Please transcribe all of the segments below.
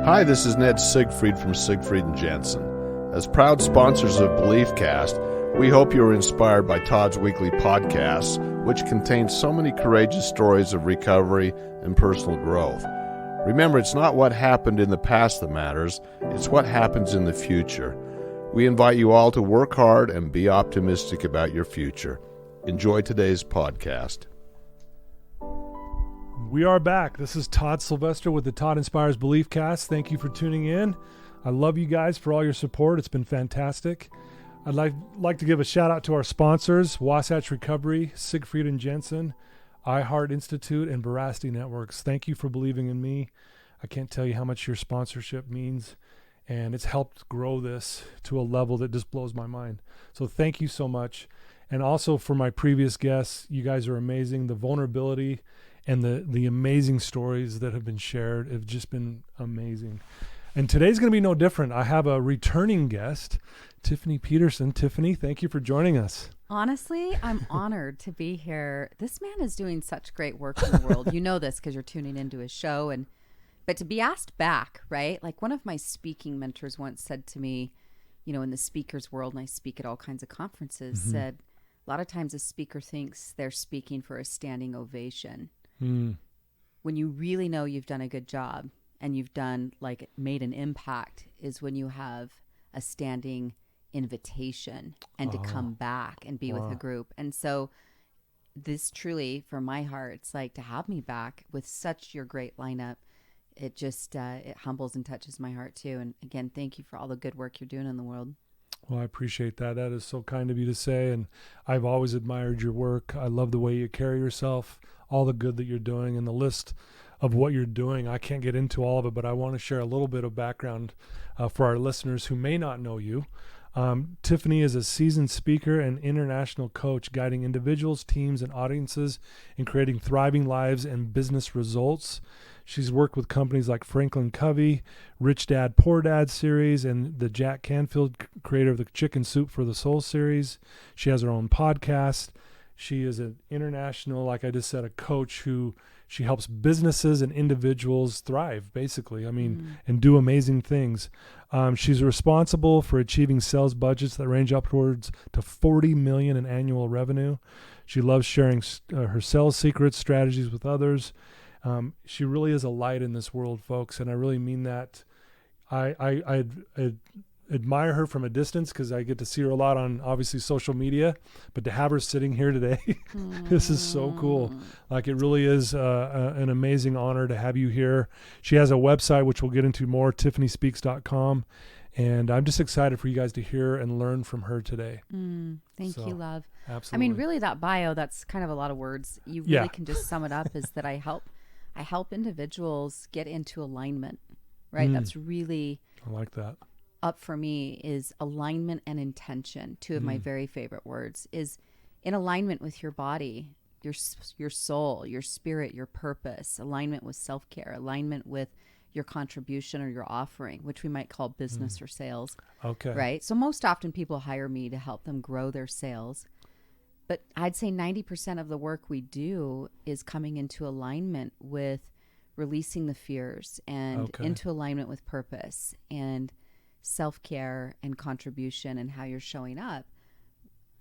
Hi, this is Ned Siegfried from Siegfried & Jensen. As proud sponsors of BeliefCast, we hope you are inspired by Todd's weekly podcasts, which contain so many courageous stories of recovery and personal growth. Remember, it's not what happened in the past that matters, it's what happens in the future. We invite you all to work hard and be optimistic about your future. Enjoy today's podcast. We are back. This is Todd Sylvester with the Todd Inspires Belief Cast. Thank you for tuning in. I love you guys for all your support. It's been fantastic. I'd like to give a shout out to our sponsors, Wasatch Recovery, Siegfried & Jensen, iHeart Institute, and Veracity Networks. Thank you for believing in me. I can't tell you how much your sponsorship means, and it's helped grow this to a level that just blows my mind. So thank you so much. And also for my previous guests, you guys are amazing. The vulnerability and the amazing stories that have been shared have just been amazing. And today's going to be no different. I have a returning guest, Tiffany Peterson. Tiffany, thank you for joining us. Honestly, I'm honored to be here. This man is doing such great work in the world. You know this because you're tuning into his show. But to be asked back, right? Like one of my speaking mentors once said to me, you know, in the speaker's world, and I speak at all kinds of conferences, said, a lot of times a speaker thinks they're speaking for a standing ovation. When you really know you've done a good job and you've made an impact is when you have a standing invitation and to come back and be with a group. And so this truly, for my heart, it's like to have me back with such your great lineup. It just, it humbles and touches my heart too. And again, thank you for all the good work you're doing in the world. Well, I appreciate that. That is so kind of you to say. And I've always admired your work. I love the way you carry yourself, all the good that you're doing, and the list of what you're doing. I can't get into all of it, but I want to share a little bit of background for our listeners who may not know you. Tiffany is a seasoned speaker and international coach guiding individuals, teams, and audiences in creating thriving lives and business results. She's worked with companies like Franklin Covey, Rich Dad, Poor Dad series, and the Jack Canfield, creator of the Chicken Soup for the Soul series. She has her own podcast. She is an international, like I just said, a coach who she helps businesses and individuals thrive, basically. I mean, and do amazing things. She's responsible for achieving sales budgets that range upwards to $40 million in annual revenue. She loves sharing her sales secrets, strategies with others. She really is a light in this world, folks, and I really mean that. I admire her from a distance because I get to see her a lot on obviously social media, but to have her sitting here today, this is so cool. Like it really is an amazing honor to have you here. She has a website, which we'll get into more, tiffanyspeaks.com. And I'm just excited for you guys to hear and learn from her today. Thank you, love. Absolutely. I mean, really that bio, that's kind of a lot of words. You really can just sum it up is that I help individuals get into alignment, right? That's really, I like that. Up for me is alignment and intention. Two of my very favorite words is in alignment with your body, your soul, your spirit, your purpose, alignment with self-care, alignment with your contribution or your offering, which we might call business or sales. Okay. Right? So most often people hire me to help them grow their sales. But I'd say 90% of the work we do is coming into alignment with releasing the fears and into alignment with purpose and self-care and contribution and how you're showing up.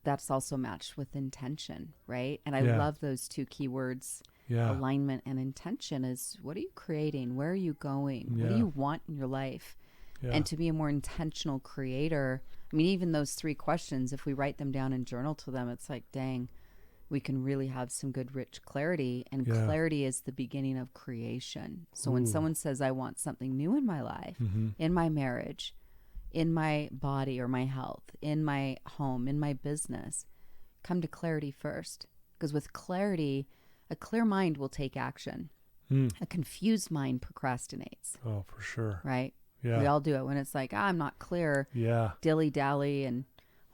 That's also matched with intention, right? And I love those two keywords, alignment and intention. Is what are you creating? Where are you going? What do you want in your life? And to be a more intentional creator, I mean, even those three questions, if we write them down and journal to them, it's like, dang, we can really have some good, rich clarity. And clarity is the beginning of creation. So when someone says, I want something new in my life, in my marriage, in my body or my health, in my home, in my business, come to clarity first. Because with clarity, a clear mind will take action. A confused mind procrastinates. Oh, for sure. Right? Yeah. We all do it when it's like, I'm not clear, dilly-dally, and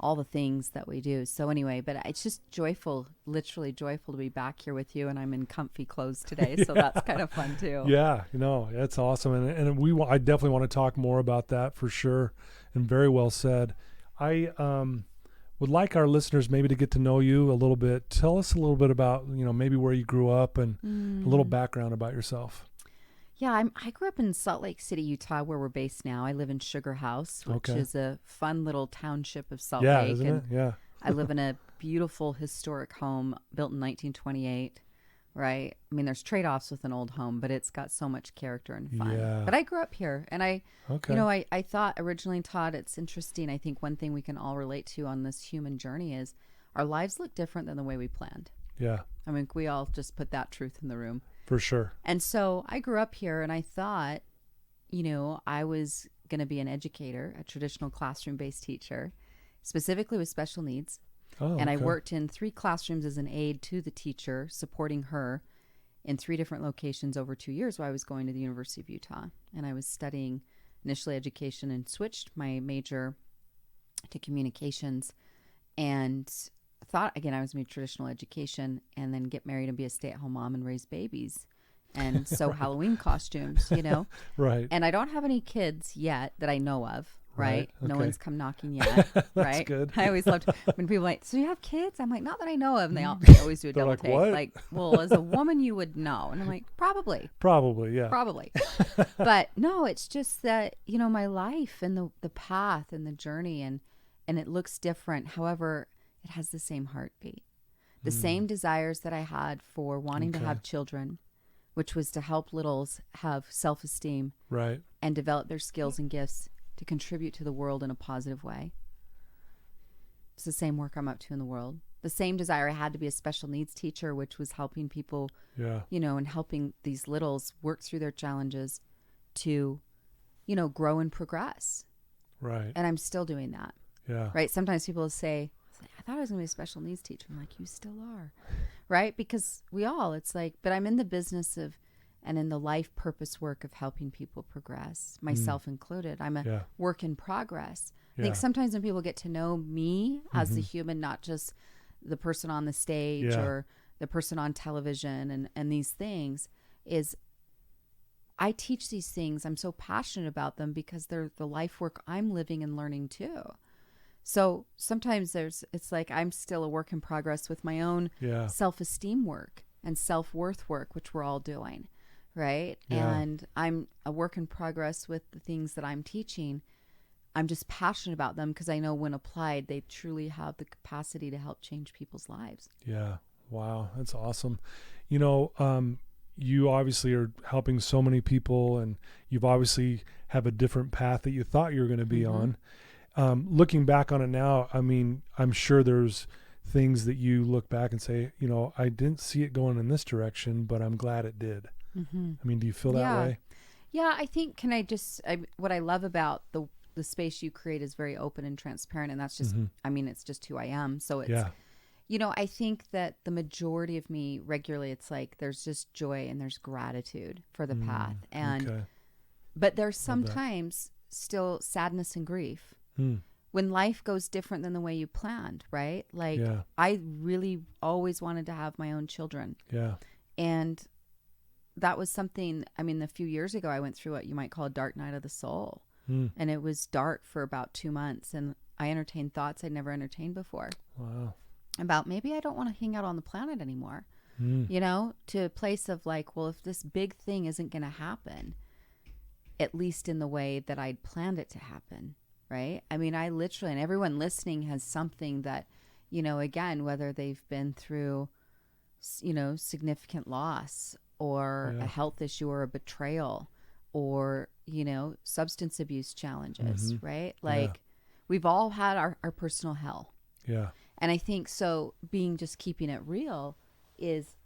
all the things that we do. So anyway, but it's just joyful, literally joyful to be back here with you, and I'm in comfy clothes today, so that's kind of fun too. Yeah, you know, that's awesome, and I definitely want to talk more about that for sure, and very well said. I would like our listeners maybe to get to know you a little bit. Tell us a little bit about, you know, maybe where you grew up and a little background about yourself. Yeah, I grew up in Salt Lake City, Utah, where we're based now. I live in Sugar House, which is a fun little township of Salt Lake. Isn't it? Yeah. I live in a beautiful historic home built in 1928, right? I mean, there's trade-offs with an old home, but it's got so much character and fun. Yeah. But I grew up here, and I thought originally, Todd, it's interesting. I think one thing we can all relate to on this human journey is our lives look different than the way we planned. Yeah. I mean, we all just put that truth in the room. For sure. And so I grew up here, and I thought, I was going to be an educator, a traditional classroom-based teacher, specifically with special needs. Oh, and I worked in 3 classrooms as an aide to the teacher, supporting her in 3 different locations over 2 years while I was going to the University of Utah. And I was studying initially education and switched my major to communications, and thought, again, I was going to be traditional education and then get married and be a stay-at-home mom and raise babies and sew Halloween costumes, Right. And I don't have any kids yet that I know of. Right. Okay. No one's come knocking yet. That's right. good. I always loved when people are like, so you have kids? I'm like, not that I know of. And they always do a double like, take. what? Like, well, as a woman, you would know. And I'm like, probably. Yeah. Probably. But no, it's just that, my life and the path and the journey and it looks different. However, it has the same heartbeat. The same desires that I had for wanting to have children, which was to help littles have self-esteem. Right. And develop their skills and gifts to contribute to the world in a positive way. It's the same work I'm up to in the world. The same desire I had to be a special needs teacher, which was helping people, and helping these littles work through their challenges to, grow and progress. Right. And I'm still doing that. Yeah. Right. Sometimes people say, I thought I was going to be a special needs teacher. I'm like, you still are. Right. Because it's like, but I'm in the business of, and in the life purpose work of helping people progress, myself included. I'm a work in progress. I think sometimes when people get to know me as the human, not just the person on the stage or the person on television and these things, is I teach these things. I'm so passionate about them because they're the life work I'm living and learning too. So sometimes it's like I'm still a work in progress with my own self-esteem work and self-worth work, which we're all doing. Right. Yeah. And I'm a work in progress with the things that I'm teaching. I'm just passionate about them because I know when applied, they truly have the capacity to help change people's lives. Yeah. Wow. That's awesome. You obviously are helping so many people, and you've obviously have a different path that you thought you were going to be on. Looking back on it now, I mean, I'm sure there's things that you look back and say, I didn't see it going in this direction, but I'm glad it did. I mean, do you feel that way? Yeah, I think, what I love about the space you create is very open and transparent. And that's just, it's just who I am. So it's, I think that the majority of me regularly, it's like, there's just joy and there's gratitude for the path. And, but there's sometimes still sadness and grief when life goes different than the way you planned, right? Like I really always wanted to have my own children. Yeah. And that was something, a few years ago, I went through what you might call a dark night of the soul. And it was dark for about 2 months. And I entertained thoughts I'd never entertained before. Wow. About maybe I don't want to hang out on the planet anymore, to a place of like, well, if this big thing isn't going to happen, at least in the way that I'd planned it to happen. Right. I literally, and everyone listening has something that, again, whether they've been through, significant loss or a health issue or a betrayal or, substance abuse challenges, right? Like we've all had our personal hell. Yeah. And I think so keeping it real is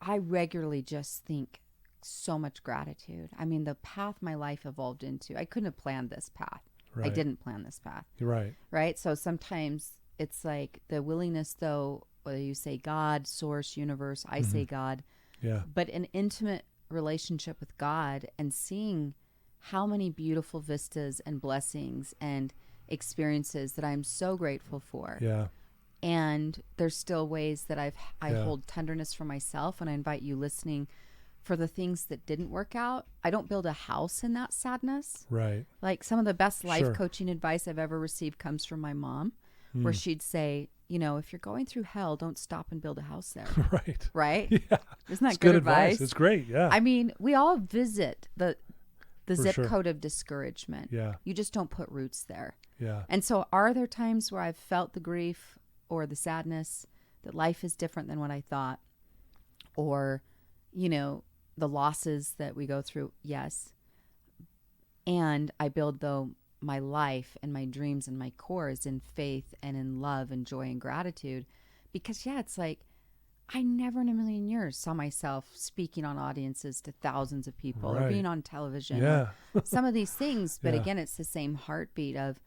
I regularly just think so much gratitude. The path my life evolved into, I couldn't have planned this path. Right. I didn't plan this path. Right. Right. So sometimes it's like the willingness, though, whether you say God, source, universe, I say God. Yeah. But an intimate relationship with God and seeing how many beautiful vistas and blessings and experiences that I'm so grateful for. Yeah. And there's still ways that I hold tenderness for myself, and I invite you listening for the things that didn't work out. I don't build a house in that sadness. Right. Like some of the best life coaching advice I've ever received comes from my mom, where she'd say, if you're going through hell, don't stop and build a house there. Right. Right? Yeah. Isn't that It's good advice? It's great. Yeah. I mean, we all visit the zip sure. code of discouragement. Yeah. You just don't put roots there. Yeah. And so are there times where I've felt the grief or the sadness that life is different than what I thought? Or, the losses that we go through? Yes. And I build, though, my life and my dreams and my core is in faith and in love and joy and gratitude. Because, it's like I never in a million years saw myself speaking on audiences to thousands of people or being on television. Yeah. Some of these things. But Yeah. again, it's the same heartbeat of,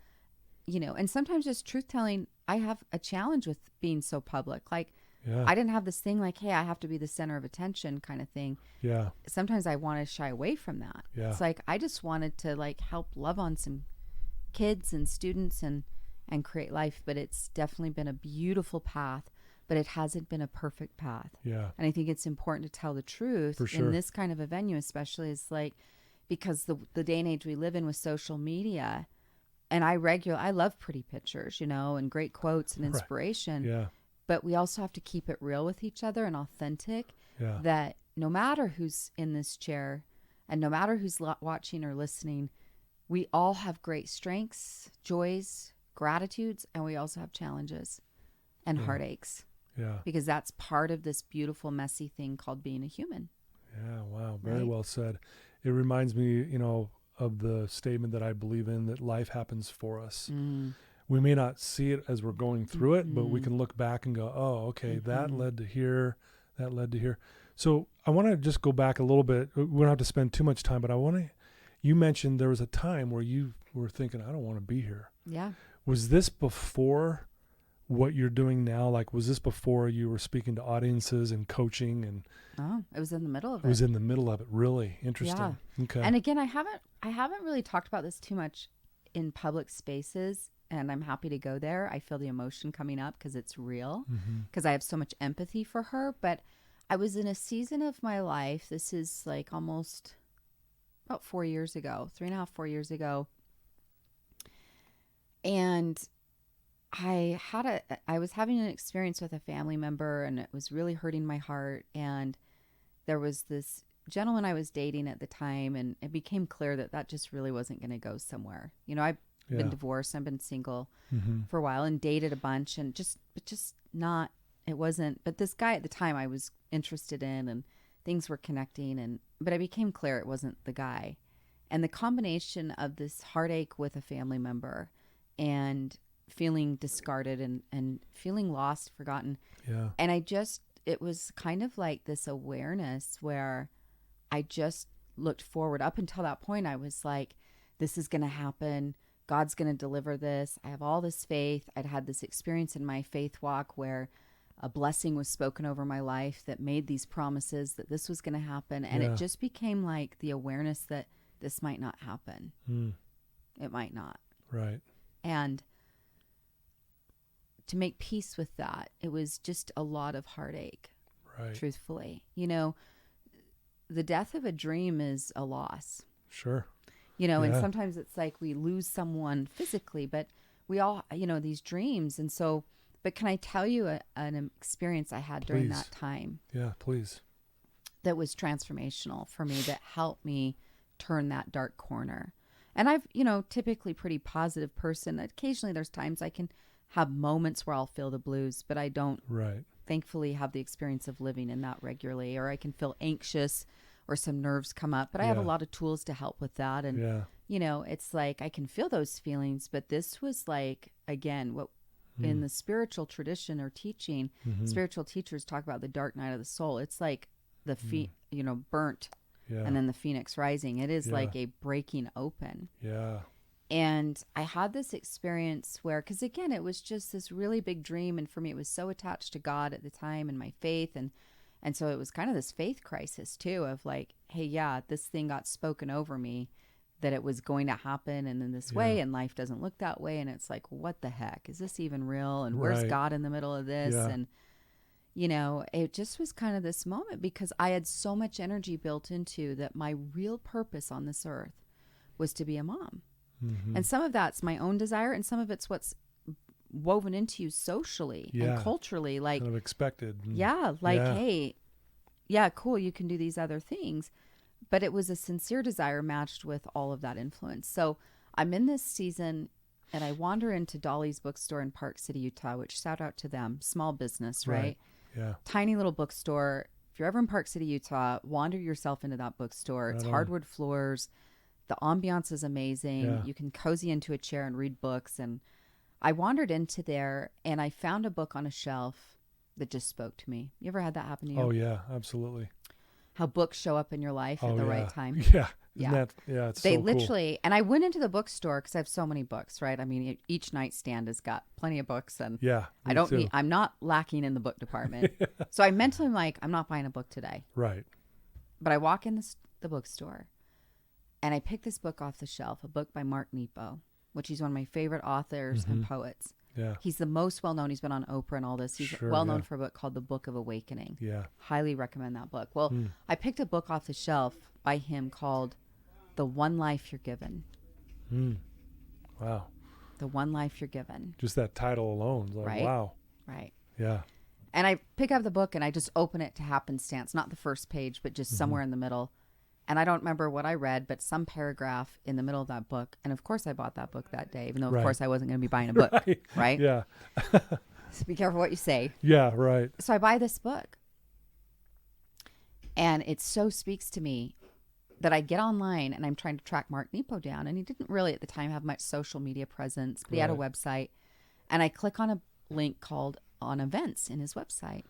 and sometimes just truth telling. I have a challenge with being so public. Like, Yeah. I didn't have this thing like, hey, I have to be the center of attention kind of thing. Yeah. Sometimes I want to shy away from that. Yeah. It's like I just wanted to help love on some kids and students and create life. But it's definitely been a beautiful path, but it hasn't been a perfect path. Yeah. And I think it's important to tell the truth For sure. in this kind of a venue, especially is because the day and age we live in with social media. And I love pretty pictures, and great quotes and inspiration. Yeah. But we also have to keep it real with each other and authentic. Yeah. That no matter who's in this chair and no matter who's watching or listening, we all have great strengths, joys, gratitudes, and we also have challenges and heartaches. Yeah. Because that's part of this beautiful, messy thing called being a human. Yeah. Wow. Very Right? well said. It reminds me, of the statement that I believe in, that life happens for us. We may not see it as we're going through it, but we can look back and go, oh, okay, that led to here, that led to here. So I want to just go back a little bit. We don't have to spend too much time, but you mentioned there was a time where you were thinking, I don't want to be here. Yeah. Was this before what you're doing now? Like, was this before you were speaking to audiences and coaching? And Oh, it was in the middle of it. it was in the middle of it. Really interesting. Yeah. Okay. And again, I haven't really talked about this too much in public spaces, and I'm happy to go there. I feel the emotion coming up because it's real, because I have so much empathy for her. But I was in a season of my life. This is almost about 4 years ago, 3.5, 4 years ago. And I was having an experience with a family member, and it was really hurting my heart. And there was this gentleman I was dating at the time, and it became clear that just really wasn't going to go somewhere. I've been divorced, I've been single for a while and dated a bunch, and it wasn't. But this guy at the time I was interested in, and things were connecting, but it became clear it wasn't the guy. And the combination of this heartache with a family member and feeling discarded and feeling lost, forgotten. Yeah. And it was kind of like this awareness where I just looked forward. Up until that point, I was like, this is going to happen. God's going to deliver this. I have all this faith. I'd had this experience in my faith walk where a blessing was spoken over my life that made these promises that this was going to happen. And it just became like the awareness that this might not happen. It might not. Right. And to make peace with that, it was just a lot of heartache, Right. truthfully. The death of a dream is a loss. Sure. And sometimes it's like we lose someone physically, but we all, these dreams. And so, but can I tell you an experience I had during Please. that time Yeah, please. that was transformational for me, that helped me turn that dark corner? And I've, typically pretty positive person. Occasionally there's times I can have moments where I'll feel the blues, but I don't Right. thankfully have the experience of living in that regularly, or I can feel anxious or some nerves come up, but I have a lot of tools to help with that. And, it's like I can feel those feelings, but this was like, again, what in the spiritual tradition or teaching, spiritual teachers talk about the dark night of the soul. It's like the burnt and then the phoenix rising. It is like a breaking open. Yeah. And I had this experience where, because again, it was just this really big dream. And for me, it was so attached to God at the time and my faith. And so it was kind of this faith crisis too, of like, hey, this thing got spoken over me that it was going to happen and in this way, and life doesn't look that way. And it's like, what the heck? Is this even real? And where's God in the middle of this? Yeah. And, it just was kind of this moment because I had so much energy built into that my real purpose on this earth was to be a mom. And some of that's my own desire, and some of it's woven into you socially and culturally, like kind of expected. Hey, yeah, cool, you can do these other things. But it was a sincere desire matched with all of that influence. So I'm in this season and I wander into Dolly's bookstore in Park City, Utah, which shout out to them, small business, right? Yeah. Tiny little bookstore. If you're ever in Park City, Utah, wander yourself into that bookstore. It's hardwood floors. The ambiance is amazing. Yeah. You can cozy into a chair and read books. And I wandered into there and I found a book on a shelf that just spoke to me. You ever had that happen to you? Oh, yeah, absolutely. How books show up in your life at the right time. Yeah. It's They so literally, and I went into the bookstore because I have so many books, right? I mean, each nightstand has got plenty of books, and I'm not lacking in the book department. So I mentally am like, I'm not buying a book today. Right. But I walk in the bookstore and I pick this book off the shelf, a book by Mark Nepo, which he's one of my favorite authors and poets. Yeah. He's the most well-known. He's been on Oprah and all this. He's well-known for a book called The Book of Awakening. Yeah. Highly recommend that book. Well, I picked a book off the shelf by him called The One Life You're Given. Wow. The One Life You're Given. Just that title alone is like, right? Wow. Right. Yeah. And I pick up the book and I just open it to happenstance, not the first page, but just somewhere in the middle. And I don't remember what I read, but some paragraph in the middle of that book. And of course I bought that book that day, even though of course I wasn't going to be buying a book. Right? Yeah. So be careful what you say. Yeah, right. So I buy this book. And it so speaks to me that I get online and I'm trying to track Mark Nepo down. And he didn't really at the time have much social media presence, but he had a website. And I click on a link called On Events in his website.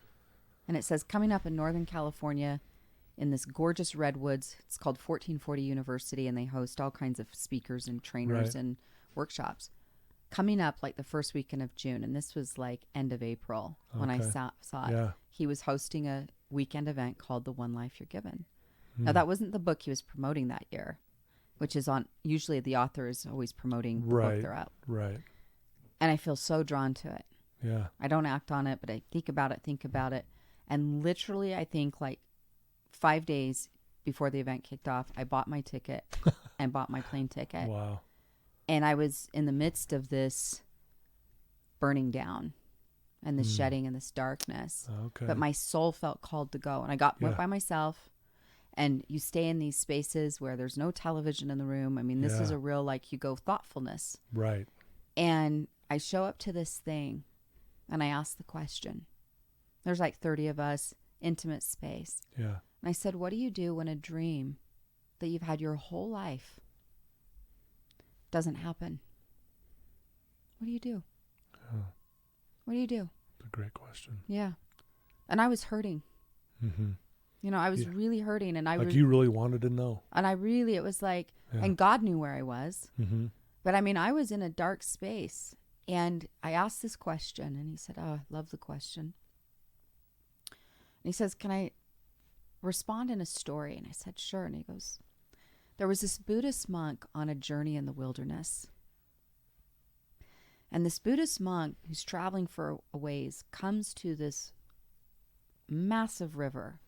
And it says, coming up in Northern California in this gorgeous redwoods. It's called 1440 University, and they host all kinds of speakers and trainers and workshops. Coming up like the first weekend of June, and this was like end of April when I saw it. Yeah. He was hosting a weekend event called The One Life You're Given. Now, that wasn't the book he was promoting that year, which is on, usually the author is always promoting the book they're out. Right. And I feel so drawn to it. Yeah. I don't act on it, but I think about it. And literally, I think like 5 days before the event kicked off, I bought my ticket and bought my plane ticket. Wow. And I was in the midst of this burning down and this shedding and this darkness. Okay. But my soul felt called to go. And I went by myself. And you stay in these spaces where there's no television in the room. I mean, this is a real, like, Hugo thoughtfulness. Right. And I show up to this thing and I ask the question. There's like 30 of us, intimate space. Yeah. And I said, what do you do when a dream that you've had your whole life doesn't happen? What do you do? Oh. What do you do? It's a great question. Yeah. And I was hurting. Mm-hmm. You know, I was really hurting, and you really wanted to know. And it was like, and God knew where I was. Mm-hmm. But I mean, I was in a dark space, and I asked this question, and he said, oh, I love the question. And he says, can I respond in a story? And I said, sure. And he goes, there was this Buddhist monk on a journey in the wilderness. And this Buddhist monk who's traveling for a ways comes to this massive river.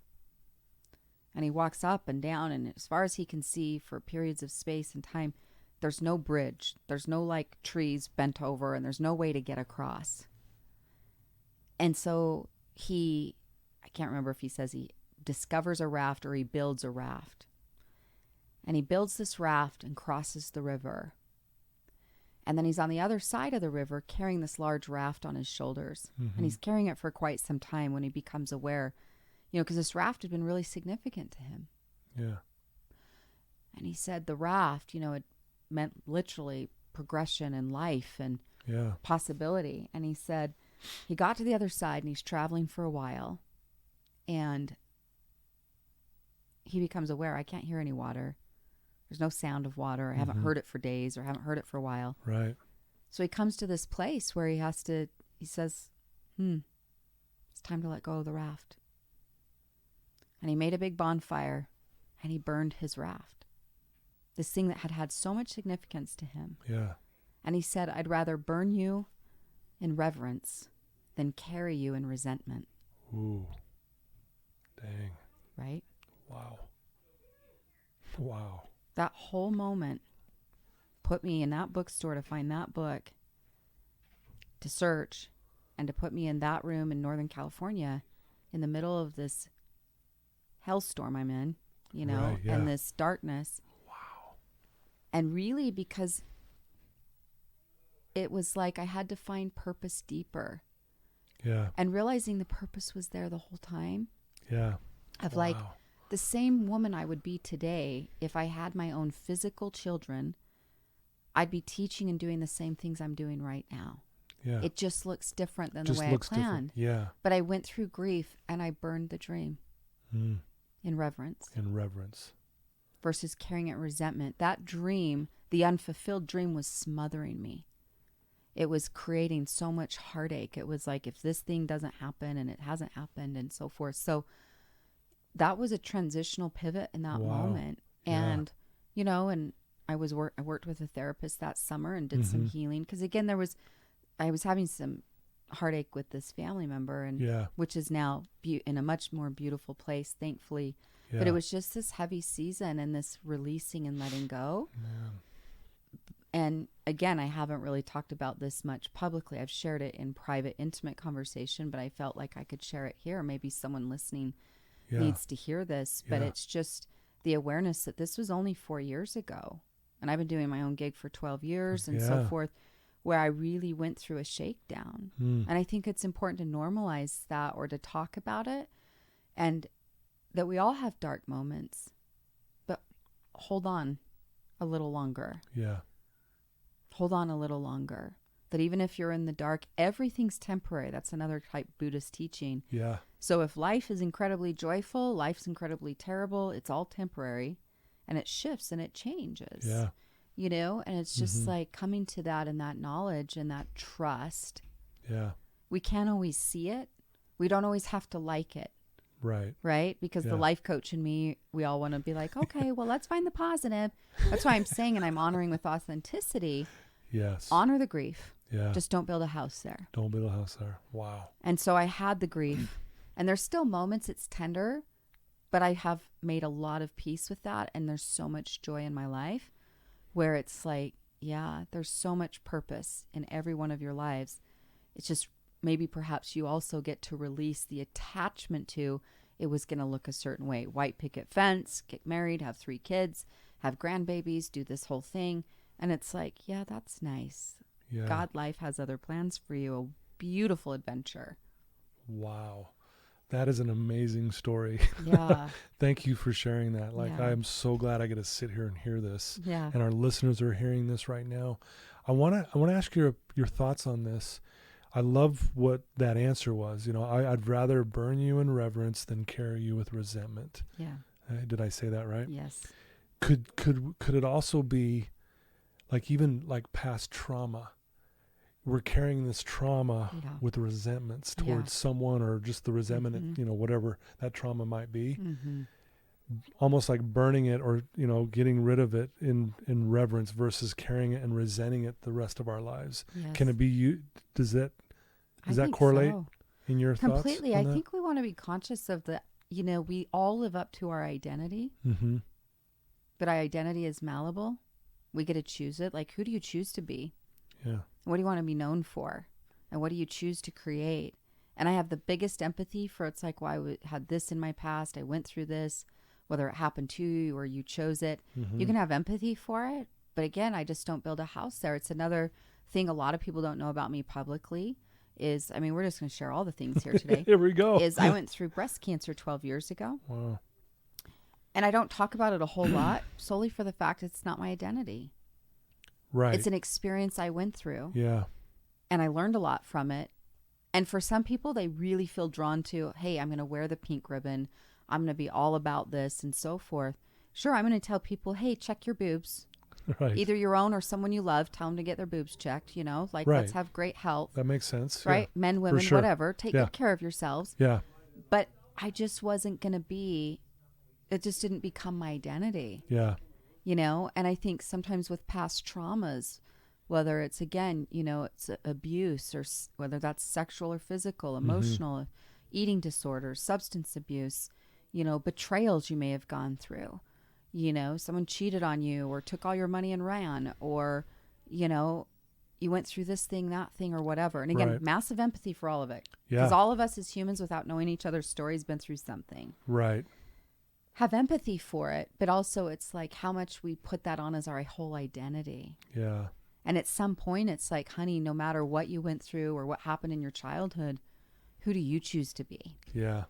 And he walks up and down, and as far as he can see for periods of space and time, there's no bridge. There's no like trees bent over, and there's no way to get across. And so I can't remember if he says he discovers a raft or he builds a raft. And he builds this raft and crosses the river. And then he's on the other side of the river carrying this large raft on his shoulders. Mm-hmm. And he's carrying it for quite some time when he becomes aware, because this raft had been really significant to him. Yeah. And he said the raft, it meant literally progression in life and possibility. And he said he got to the other side and he's traveling for a while. And he becomes aware, I can't hear any water. There's no sound of water. I haven't heard it for days or haven't heard it for a while. Right. So he comes to this place where he says, it's time to let go of the raft. And he made a big bonfire and he burned his raft. This thing that had had so much significance to him. Yeah. And he said, I'd rather burn you in reverence than carry you in resentment. Ooh. Dang. Right? Wow. Wow. That whole moment put me in that bookstore to find that book to search and to put me in that room in Northern California in the middle of this hellstorm I'm in, you know, Right, yeah. and this darkness. Wow. And really, because it was like I had to find purpose deeper. Yeah. And realizing the purpose was there the whole time. Yeah. Of Wow. like the same woman I would be today if I had my own physical children, I'd be teaching and doing the same things I'm doing right now. Yeah. It just looks different than just the way looks I planned. different. Yeah. But I went through grief and I burned the dream in reverence In reverence. versus carrying it in resentment. That dream, the unfulfilled dream, was smothering me. It was creating so much heartache. It was like, if this thing doesn't happen, and it hasn't happened, and so forth. So that was a transitional pivot in that Wow. moment. Yeah. And, you know, and I worked with a therapist that summer and did some healing. Because again, I was having some heartache with this family member, and Yeah. which is now in a much more beautiful place, thankfully. Yeah. But it was just this heavy season and this releasing and letting go. Man. And again, I haven't really talked about this much publicly. I've shared it in private, intimate conversation, but I felt like I could share it here. Maybe someone listening Yeah. needs to hear this, but Yeah. it's just the awareness that this was only 4 years ago. And I've been doing my own gig for 12 years and so Yeah. forth, where I really went through a shakedown. Mm. And I think it's important to normalize that, or to talk about it, and that we all have dark moments, but hold on a little longer. Yeah. Hold on a little longer. That even if you're in the dark, everything's temporary. That's another type Buddhist teaching. Yeah. So if life is incredibly joyful, life's incredibly terrible, it's all temporary, and it shifts and it changes. Yeah. You know, and it's just like coming to that and that knowledge and that trust. Yeah. We can't always see it. We don't always have to like it, Right. right? Because Yeah. the life coach and me, we all want to be like, okay, well, let's find the positive. That's why I'm saying, and I'm honoring with authenticity, Yes. honor the grief. Yeah. Just don't build a house there. Don't build a house there. Wow. And so I had the grief, and there's still moments it's tender, but I have made a lot of peace with that. And there's so much joy in my life where it's like, yeah, there's so much purpose in every one of your lives. It's just maybe perhaps you also get to release the attachment to it was going to look a certain way. White picket fence, get married, have 3 kids, have grandbabies, do this whole thing. And it's like, yeah, that's nice. Yeah. God, life has other plans for you. A beautiful adventure. Wow. That is an amazing story. Yeah. Thank you for sharing that. Like, Yeah. I'm so glad I get to sit here and hear this. Yeah. And our listeners are hearing this right now. I want to ask your thoughts on this. I love what that answer was. You know, I'd rather burn you in reverence than carry you with resentment. Yeah. Did I say that right? Yes. Could it also be like, even like past trauma? We're carrying this trauma Yeah. with resentments Yeah. towards someone, or just the resentment, Mhm. you know, whatever that trauma might be, Mm-hmm. almost like burning it, or, you know, getting rid of it in reverence versus carrying it and resenting it the rest of our lives. Yes. Can it be you? Does that think correlate so. in your Completely. thoughts? I think we want to be conscious of the, you know, we all live up to our identity, Mm-hmm. but our identity is malleable. We get to choose it. Like, who do you choose to be? Yeah. What do you want to be known for? And what do you choose to create? And I have the biggest empathy for, it's like, well, I had this in my past. I went through this, whether it happened to you or you chose it. Mm-hmm. You can have empathy for it. But again, I just don't build a house there. It's another thing a lot of people don't know about me publicly is, I mean, we're just going to share all the things here today. Here we go. Is I went through breast cancer 12 years ago. Wow. And I don't talk about it a whole lot solely for the fact it's not my identity. Right. It's an experience I went through. Yeah. And I learned a lot from it. And for some people, they really feel drawn to, hey, I'm going to wear the pink ribbon. I'm going to be all about this and so forth. Sure, I'm going to tell people, hey, check your boobs. Right. Either your own or someone you love, tell them to get their boobs checked, you know, like Right. let's have great health, That makes sense. right? Men, women, sure. whatever. Take Yeah. good care of yourselves. Yeah. But I just wasn't going to be, it just didn't become my identity, Yeah. you know? And I think sometimes with past traumas, whether it's, again, you know, it's abuse, or whether that's sexual or physical, emotional, eating disorders, substance abuse, you know, betrayals you may have gone through, you know, someone cheated on you or took all your money and ran, or, you know, you went through this thing, that thing, or whatever. And again, Right. massive empathy for all of it. Yeah. Because all of us as humans, without knowing each other's stories, been through something. Right. Have empathy for it, but also it's like how much we put that on as our whole identity. Yeah. And at some point, it's like, honey, no matter what you went through or what happened in your childhood, who do you choose to be? Yeah.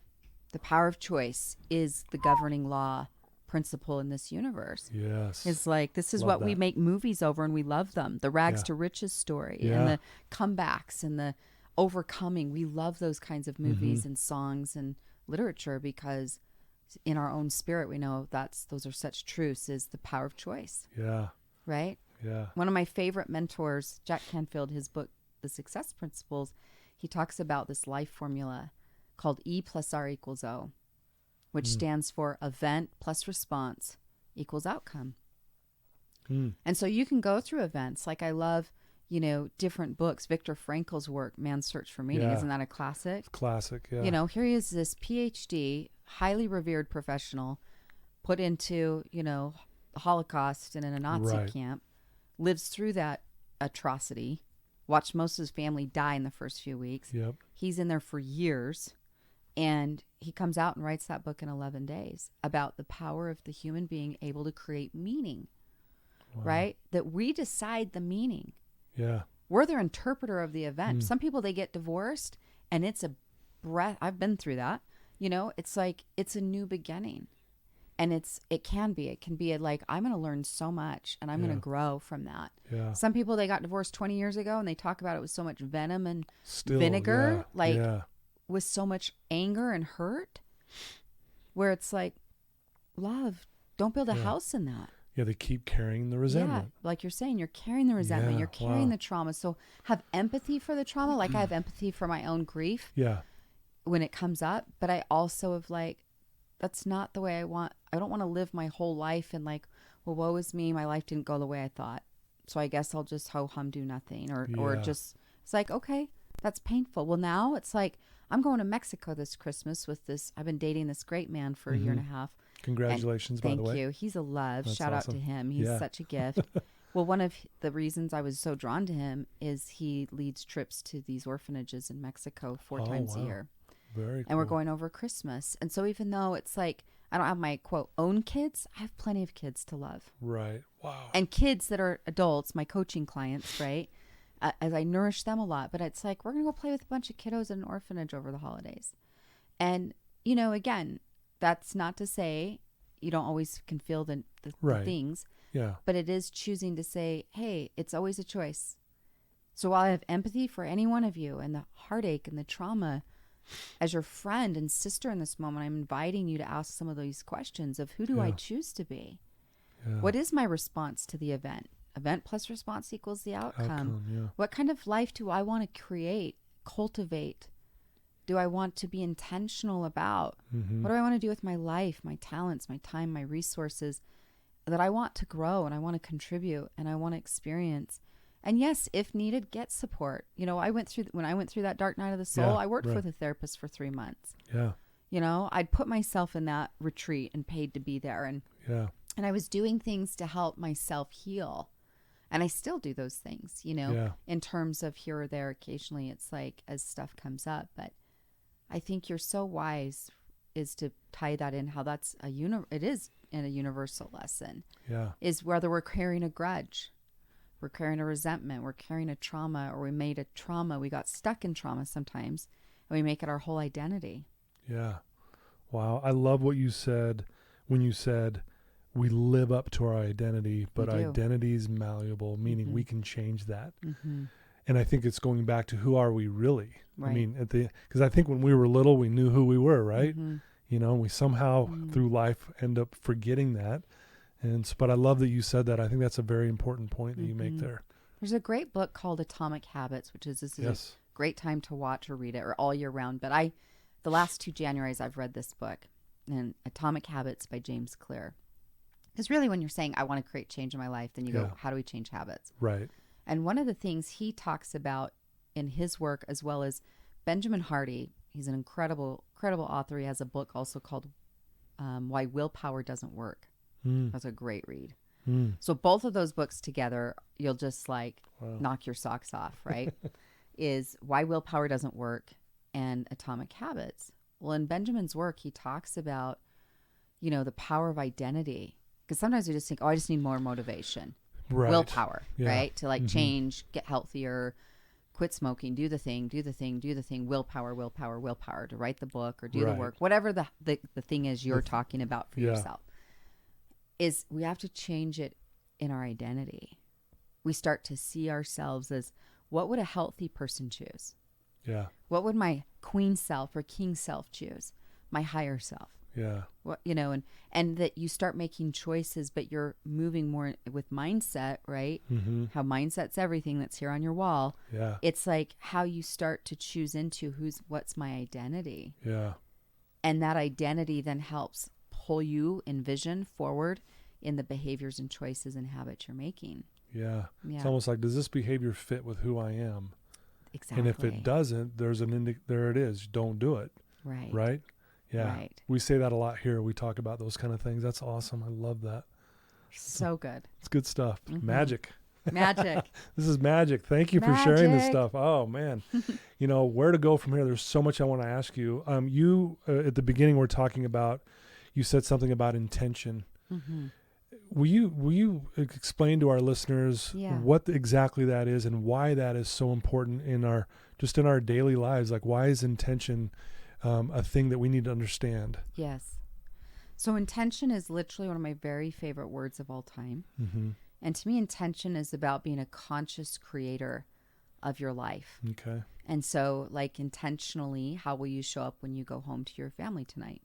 The power of choice is the governing law principle in this universe. Yes. It's like, this is Love what we that. make movies over, and we love them. The rags Yeah. to riches story Yeah. and the comebacks and the overcoming. We love those kinds of movies Mm-hmm. and songs and literature because in our own spirit, we know those are such truths, is the power of choice, Yeah. right? Yeah. One of my favorite mentors, Jack Canfield, his book, The Success Principles, he talks about this life formula called E plus R equals O, which stands for event plus response equals outcome. And so you can go through events. Like I love, different books. Viktor Frankl's work, Man's Search for Meaning. Yeah. Isn't that a classic? Classic. Yeah. Here he is, this PhD, highly revered professional, put into, the Holocaust and in a Nazi Right. camp, lives through that atrocity, watched most of his family die in the first few weeks. Yep. He's in there for years, and he comes out and writes that book in 11 days about the power of the human being able to create meaning, right? That we decide the meaning. Yeah. We're the interpreter of the event. Some people, they get divorced, and it's a breath. I've been through that. It's like, it's a new beginning. And it can be like, I'm going to learn so much and I'm going to grow from that. Yeah. Some people, they got divorced 20 years ago and they talk about it with so much venom and Still. vinegar, Yeah. with so much anger and hurt, where it's like, love, don't build a house in that. Yeah. They keep carrying the resentment. Yeah, like you're saying, you're carrying the resentment, Yeah, you're carrying wow. the trauma. So have empathy for the trauma. Like I have empathy for my own grief Yeah. when it comes up, but I also have that's not the way I want. I don't want to live my whole life and well, woe is me. My life didn't go the way I thought. So I guess I'll just ho-hum, do nothing or Yeah. just, it's like, okay, that's painful. Well, now it's like, I'm going to Mexico this Christmas with I've been dating this great man for a year and a half. Congratulations, by the way. Thank you. He's a love. That's Shout out awesome. to him. He's Yeah. such a gift. Well, one of the reasons I was so drawn to him is he leads trips to these orphanages in Mexico 4 times a wow. year. Very cool. And we're going over Christmas. And so even though it's like, I don't have my quote own kids, I have plenty of kids to love. Right. Wow. And kids that are adults, my coaching clients, right? As I nourish them a lot. But it's like, we're going to go play with a bunch of kiddos in an orphanage over the holidays. And, again, that's not to say you don't always can feel the Right. things. Yeah. But it is choosing to say, hey, it's always a choice. So while I have empathy for any one of you and the heartache and the trauma, as your friend and sister in this moment, I'm inviting you to ask some of these questions of who do I Yeah. choose to be? Yeah. What is my response to the event? Event plus response equals the outcome. Yeah. What kind of life do I want to create, cultivate? Do I want to be intentional about? What do I want to do with my life, my talents, my time, my resources that I want to grow and I want to contribute and I want to experience? And yes, if needed, get support. When I went through that dark night of the soul, Yeah, I worked right. with a therapist for 3 months. Yeah. I'd put myself in that retreat and paid to be there. And Yeah. I was doing things to help myself heal. And I still do those things, Yeah. in terms of here or there. Occasionally it's like as stuff comes up. But I think you're so wise is to tie that in, how that's it is in a universal lesson, Yeah. is whether we're carrying a grudge, we're carrying a resentment, we're carrying a trauma, or we made a trauma. We got stuck in trauma sometimes and we make it our whole identity. Yeah. Wow. I love what you said when you said we live up to our identity, but We do. identity is malleable, meaning Mhm. we can change that. Mm-hmm. And I think it's going back to who are we really? Right. I mean, because I think when we were little, we knew who we were, right? Mm-hmm. We somehow through life end up forgetting that. But I love that you said that. I think that's a very important point that you make there. There's a great book called Atomic Habits, which is Yes. a great time to watch or read it, or all year round. But the last 2 Januaries I've read this book, and Atomic Habits by James Clear. Because really when you're saying, I want to create change in my life, then you go, how do we change habits? Right. And one of the things he talks about in his work, as well as Benjamin Hardy, he's an incredible author. He has a book also called Why Willpower Doesn't Work. That's a great read. So both of those books together, you'll just like Wow. knock your socks off, right? Is Why Willpower Doesn't Work and Atomic Habits. Well, in Benjamin's work, he talks about, the power of identity. Because sometimes we just think, I just need more motivation. Right. Willpower, Yeah. right? To like change, get healthier, quit smoking, do the thing, willpower, to write the book or do the Right. work, whatever the thing is you're talking about for Yeah. yourself. Is we have to change it in our identity. We start to see ourselves as, what would a healthy person choose? Yeah. What would my queen self or king self choose? My higher self. Yeah. What, and that you start making choices, but you're moving more with mindset, right? Mm-hmm. How mindset's everything that's here on your wall. Yeah. It's like how you start to choose into what's my identity. Yeah. And that identity then helps pull you in vision forward in the behaviors and choices and habits you're making. Yeah. Yeah. It's almost like, does this behavior fit with who I am? Exactly. And if it doesn't, there's there it is. Don't do it. Right. Right? Yeah. Right. We say that a lot here. We talk about those kind of things. That's awesome. I love that. So good. It's good stuff. Mhm. Magic. Magic. This is magic. Thank you for sharing this Magic. stuff. Oh man. Where to go from here? There's so much I want to ask you. You at the beginning we're talking about, you said something about intention. Mm-hmm. Will you explain to our listeners Yeah. what exactly that is and why that is so important in our daily lives? Like, why is intention a thing that we need to understand? Yes. So intention is literally one of my very favorite words of all time. Mm-hmm. And to me, intention is about being a conscious creator of your life. Okay. And so, like, intentionally, how will you show up when you go home to your family tonight?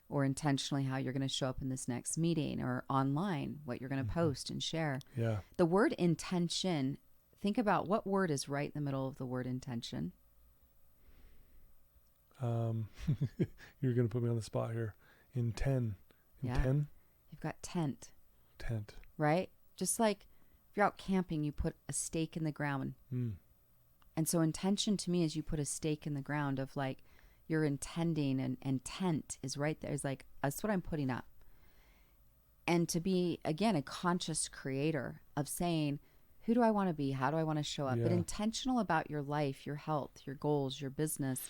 Or intentionally, how you're going to show up in this next meeting or online, what you're going to post and share. Yeah. The word intention, think about what word is right in the middle of the word intention. You're going to put me on the spot here. Intend. Yeah. You've got tent, right? Just like if you're out camping, you put a stake in the ground. Mm. And so intention to me is you put a stake in the ground of like you're intending, and tent is right there. It's like, that's what I'm putting up. And to be, again, a conscious creator of saying, who do I want to be? How do I want to show up? Yeah. But intentional about your life, your health, your goals, your business,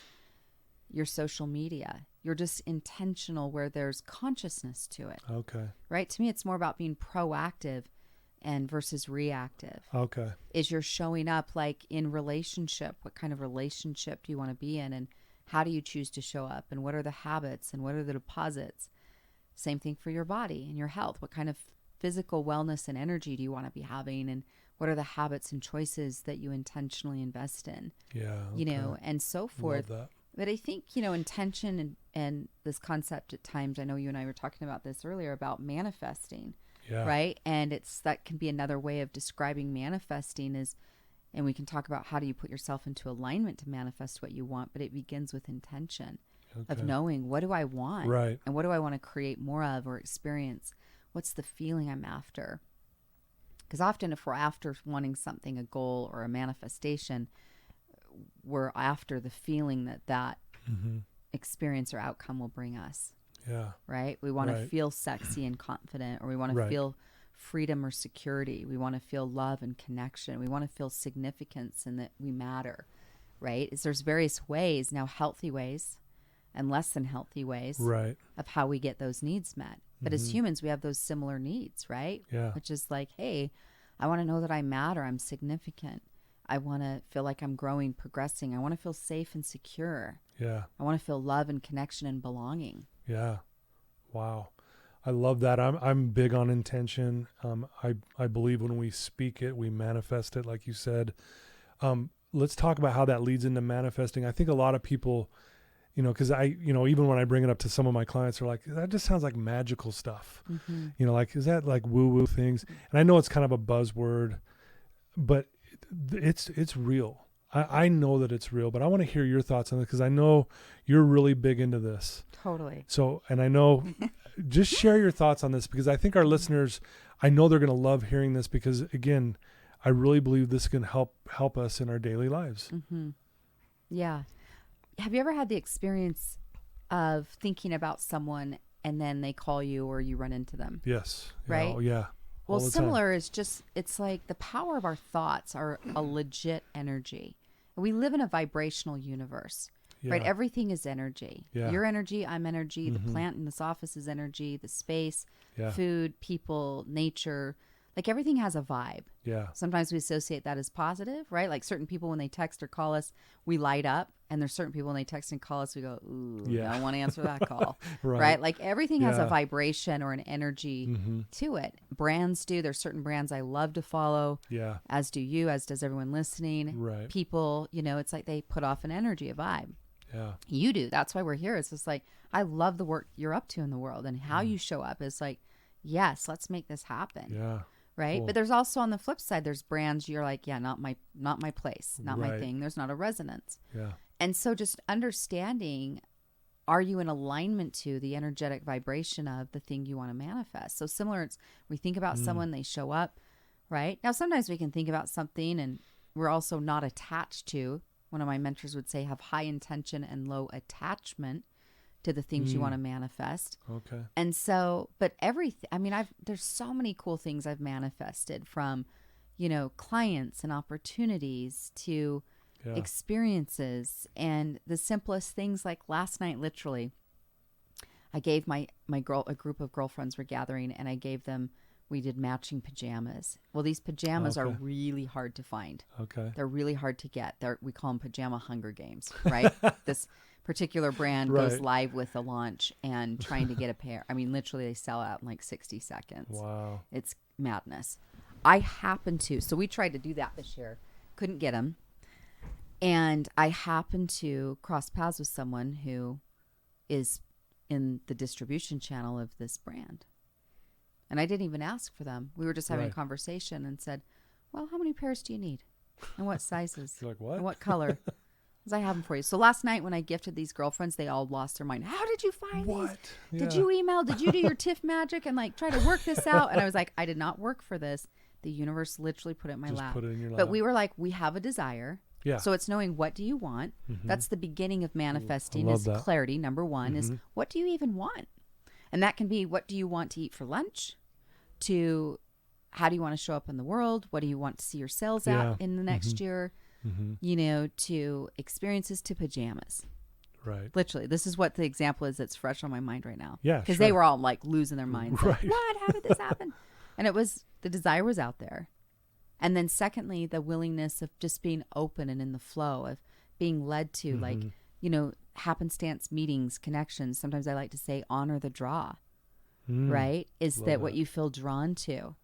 your social media. You're just intentional where there's consciousness to it. Okay. Right? To me, it's more about being proactive and versus reactive. Okay. Is you're showing up like in relationship. What kind of relationship do you want to be in? And how do you choose to show up? And what are the habits? And what are the deposits? Same thing for your body and your health. What kind of physical wellness and energy do you want to be having? And what are the habits and choices that you intentionally invest in? Yeah. Okay. And so forth. Love that. But I think, intention and this concept at times, I know you and I were talking about this earlier about manifesting, Yeah. right? And that can be another way of describing manifesting is, and we can talk about how do you put yourself into alignment to manifest what you want, but it begins with intention of Okay. knowing, what do I want? Right. And what do I want to create more of or experience? What's the feeling I'm after? Because often if we're after wanting something, a goal or a manifestation, we're after the feeling that Mm-hmm. experience or outcome will bring us, Yeah. right? We want Right. to feel sexy and confident, or we want to Right. feel freedom or security. We want to feel love and connection. We want to feel significance and that we matter, right? There's various ways, now healthy ways and less than healthy ways Right. of how we get those needs met. But as Mhm. humans, we have those similar needs, right? Yeah. Which is like, hey, I want to know that I matter. I'm significant. I want to feel like I'm growing, progressing. I want to feel safe and secure. Yeah. I want to feel love and connection and belonging. Yeah. Wow. I love that. I'm big on intention. I believe when we speak it, we manifest it, like you said. Let's talk about how that leads into manifesting. I think a lot of people, because even when I bring it up to some of my clients, they're like, that just sounds like magical stuff. Mm-hmm. Like, is that like woo-woo things? And I know it's kind of a buzzword, but it's real. I know that it's real, but I want to hear your thoughts on it because I know you're really big into this. Totally. So, and I know, just share your thoughts on this because I think our listeners, I know they're going to love hearing this because, again, I really believe this can help us in our daily lives. Mm-hmm. Yeah. Have you ever had the experience of thinking about someone and then they call you or you run into them? Yes. Yeah. Right? Oh, yeah. all the time. Similar is just, it's like the power of our thoughts are a legit energy. We live in a vibrational universe, right? Everything is energy. Your energy, I'm energy. The plant in this office is energy. The space, food, people, nature, like everything has a vibe. Sometimes we associate that as positive, right? Like certain people, when they text or call us, we light up. And there's certain people when they text and call us, we go, ooh, I don't want to answer that call, right? Like everything has a vibration or an energy to it. Brands do. There's certain brands I love to follow, as do you, as does everyone listening. Right. People, it's like they put off an energy, a vibe. Yeah. You do. That's why we're here. It's just like, I love the work you're up to in the world and how you show up is like, yes, let's make this happen. Yeah. Right. Cool. But there's also on the flip side, there's brands you're like, not my place, not my thing. There's not a resonance. Yeah. And so just understanding, are you in alignment to the energetic vibration of the thing you want to manifest? So similar, we think about someone, they show up, right? Now, sometimes we can think about something and we're also not attached to, one of my mentors would say, have high intention and low attachment to the things you want to manifest. Okay. And so, but there's so many cool things I've manifested from, clients and opportunities to experiences, and the simplest things. Like last night, literally, I gave a group of girlfriends were gathering, and I gave them, we did matching pajamas. Well, these pajamas are really hard to find. Okay. They're really hard to get. We call them pajama Hunger Games, right? This particular brand goes live with a launch and trying to get a pair. I mean, literally they sell out in like 60 seconds. Wow. It's madness. I happened to, so we tried to do that this year. Couldn't get them. And I happened to cross paths with someone who is in the distribution channel of this brand. And I didn't even ask for them. We were just having a conversation and said, well, how many pairs do you need? And what sizes? You're like, what? And what color? Because I have them for you. So last night when I gifted these girlfriends, they all lost their mind. How did you find these? Did you email? Did you do your TIFF magic and like try to work this out? And I was like, I did not work for this. The universe literally put it in my lap. Put it in your lap. But we were like, we have a desire. Yeah. So it's knowing, what do you want? That's the beginning of manifesting, is clarity. Number one is, what do you even want? And that can be, what do you want to eat for lunch? To how do you want to show up in the world? What do you want to see your sales at in the next year? To experiences, to pajamas. Right. Literally, this is what the example is that's fresh on my mind right now. Yeah. Because they were all like losing their minds. Right. Like, what? How did this happen? And it was, the desire was out there. And then secondly, the willingness of just being open and in the flow of being led to, like, happenstance meetings, connections. Sometimes I like to say, honor the draw, right? Is that what you feel drawn to?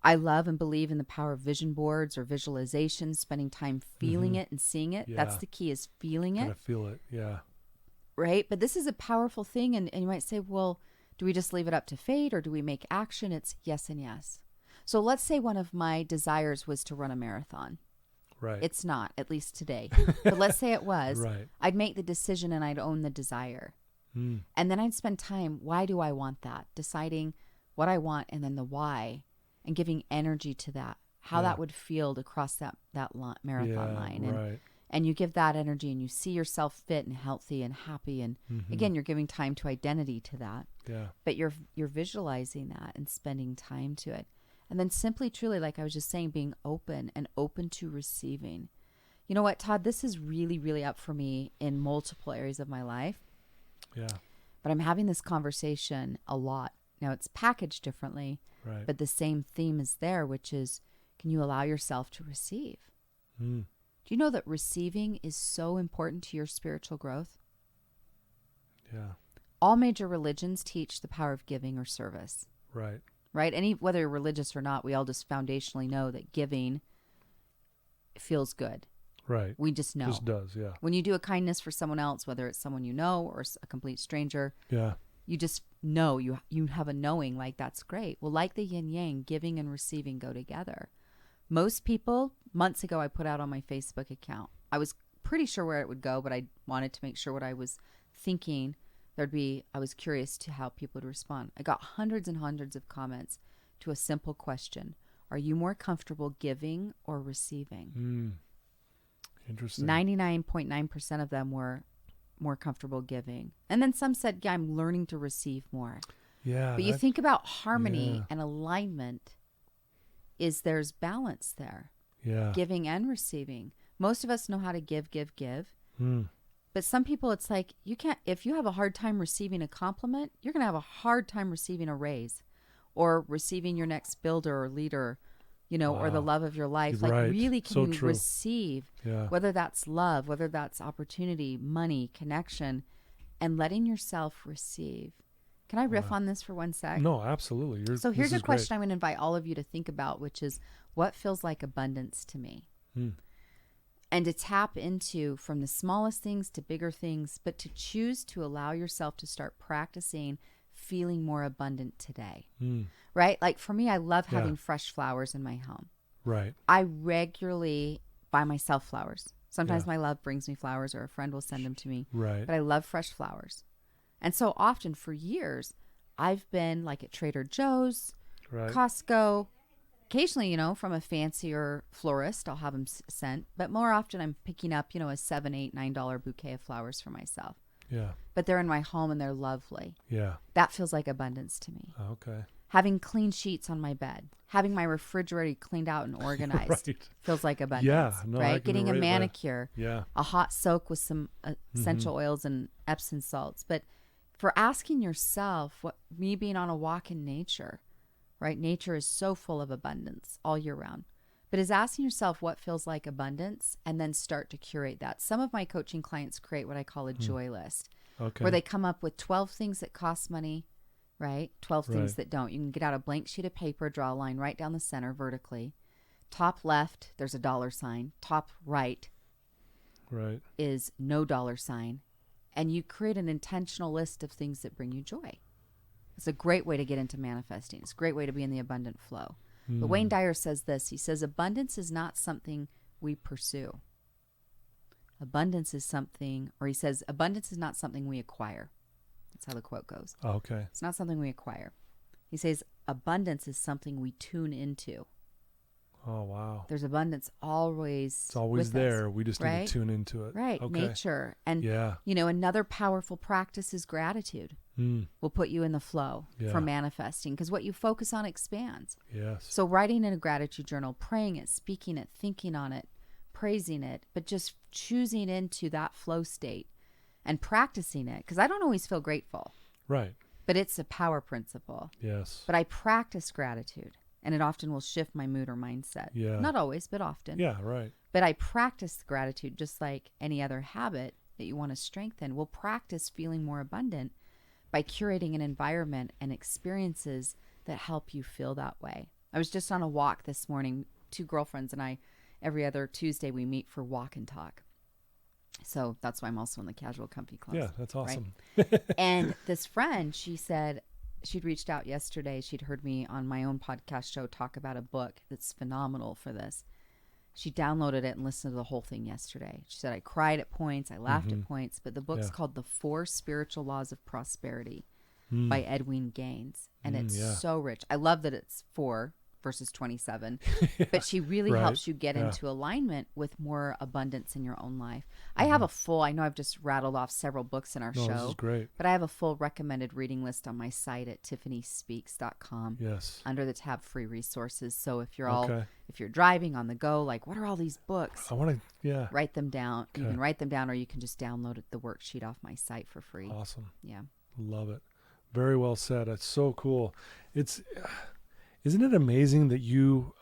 I love and believe in the power of vision boards or visualization, spending time feeling it and seeing it. Yeah. That's the key, is feeling it. Gotta feel it. Yeah. Right? But this is a powerful thing. And you might say, well, do we just leave it up to fate or do we make action? It's yes and yes. So let's say one of my desires was to run a marathon. Right. It's not, at least today. But let's say it was. Right. I'd make the decision and I'd own the desire. And then I'd spend time, why do I want that? Deciding what I want and then the why, and giving energy to that, how that would feel to cross that marathon line. And you give that energy and you see yourself fit and healthy and happy. And again, you're giving time to identity to that. Yeah. But you're visualizing that and spending time to it. And then simply, truly, like I was just saying, being open and open to receiving. You know what, Todd, this is really, really up for me in multiple areas of my life. Yeah. But I'm having this conversation a lot. Now it's packaged differently, but the same theme is there, which is, can you allow yourself to receive? Do you know that receiving is so important to your spiritual growth? Yeah. All major religions teach the power of giving or service. Right. Right? Whether you're religious or not, we all just foundationally know that giving feels good. Right. We just know. Just does, yeah. When you do a kindness for someone else, whether it's someone you know or a complete stranger, you just know, you have a knowing, like, that's great. Well, like the yin yang, giving and receiving go together. Most people, months ago, I put out on my Facebook account. I was pretty sure where it would go, but I wanted to make sure what I was thinking I was curious to how people would respond. I got hundreds and hundreds of comments to a simple question. Are you more comfortable giving or receiving? Interesting. 99.9% of them were more comfortable giving. And then some said, yeah, I'm learning to receive more. Yeah. But you think about harmony and alignment is there's balance there. Yeah. Giving and receiving. Most of us know how to give. Mm. But some people, it's like, you can't, if you have a hard time receiving a compliment, you're going to have a hard time receiving a raise or receiving your next builder or leader, you know, or the love of your life. You're Like, right. really, can So you true. receive, Yeah. whether that's love, whether that's opportunity, money, connection, and letting yourself receive. Can I riff on this for 1 sec? No, absolutely. So here's this a is question great. I'm going to invite all of you to think about, which is, what feels like abundance to me? Mm. And to tap into from the smallest things to bigger things, but to choose to allow yourself to start practicing feeling more abundant today, right? Like for me, I love having fresh flowers in my home. Right. I regularly buy myself flowers. Sometimes my love brings me flowers or a friend will send them to me. Right. But I love fresh flowers. And so often for years, I've been like at Trader Joe's, Right. Costco, occasionally, you know, from a fancier florist, I'll have them sent. But more often I'm picking up, you know, a $7, $8, $9 bouquet of flowers for myself. Yeah. But they're in my home and they're lovely. Yeah. That feels like abundance to me. Okay. Having clean sheets on my bed, having my refrigerator cleaned out and organized Right. feels like abundance. Yeah. No, I right? can Getting a relate to that. manicure, Yeah. a hot soak with some essential oils and Epsom salts. But for asking yourself, what me being on a walk in nature, right? Nature is so full of abundance all year round. But is asking yourself what feels like abundance and then start to curate that. Some of my coaching clients create what I call a joy list, Okay. where they come up with 12 things that cost money, right? 12 things Right. that don't. You can get out a blank sheet of paper, draw a line right down the center vertically. Top left, there's a dollar sign. Top right Right. is no dollar sign. And you create an intentional list of things that bring you joy. It's a great way to get into manifesting. It's a great way to be in the abundant flow. But Wayne Dyer says this. He says, abundance is not something we pursue. Abundance is something, or he says, abundance is not something we acquire. That's how the quote goes. Okay. It's not something we acquire. He says, abundance is something we tune into. Oh, wow. There's abundance always. It's always with there. us, We just right? need to tune into it. Right. Okay. Nature. And, Yeah. you know, another powerful practice is gratitude. Will put you in the flow Yeah. for manifesting, because what you focus on expands. Yes. So writing in a gratitude journal, praying it, speaking it, thinking on it, praising it, but just choosing into that flow state and practicing it. Because I don't always feel grateful, Right. but it's a power principle. Yes. But I practice gratitude, and it often will shift my mood or mindset. Yeah. Not always, but often. Yeah. Right. But I practice gratitude just like any other habit that you want to strengthen. We'll practice feeling more abundant by curating an environment and experiences that help you feel that way. I was just on a walk this morning. 2 girlfriends and I, every other Tuesday, we meet for walk and talk. So that's why I'm also in the Casual Comfy Club. Yeah. That's awesome. And this friend, she said she'd reached out yesterday. She'd heard me on my own podcast show talk about a book that's phenomenal for this. She downloaded it and listened to the whole thing yesterday. She said, I cried at points, I laughed at points, but the book's called The 4 Spiritual Laws of Prosperity by Edwin Gaines. And it's so rich. I love that it's 4 versus 27, but she really Right. helps you get into alignment with more abundance in your own life. I have a full, I know I've just rattled off several books in our No, show. this is great. But I have a full recommended reading list on my site at tiffanyspeaks.com Yes. under the tab free resources. So if you're if you're driving on the go, like, what are all these books? I want to. Yeah. Write them down. You Okay. can write them down, or you can just download the worksheet off my site for free. Awesome. Yeah. Love it. Very well said. It's so cool. Isn't it amazing that you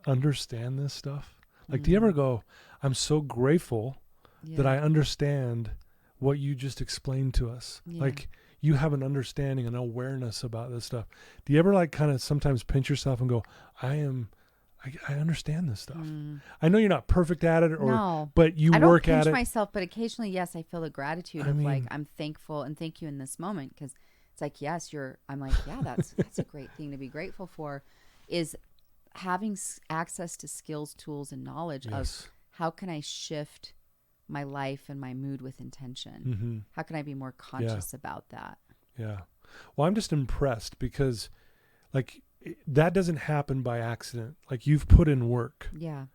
understand this stuff? Like, do you ever go, I'm so grateful that I understand what you just explained to us. Yeah. Like, you have an understanding and awareness about this stuff. Do you ever like kind of sometimes pinch yourself and go, I understand this stuff. I know you're not perfect at it, but you I don't work at pinch it. myself, but occasionally, yes, I feel the gratitude of like, I'm thankful and thank you in this moment, because it's like, yes, I'm like, yeah, that's a great thing to be grateful for, is having access to skills, tools, and knowledge of how can I shift my life and my mood with intention? How can I be more conscious about that? Yeah. Well, I'm just impressed because like that doesn't happen by accident. Like, you've put in work. Yeah.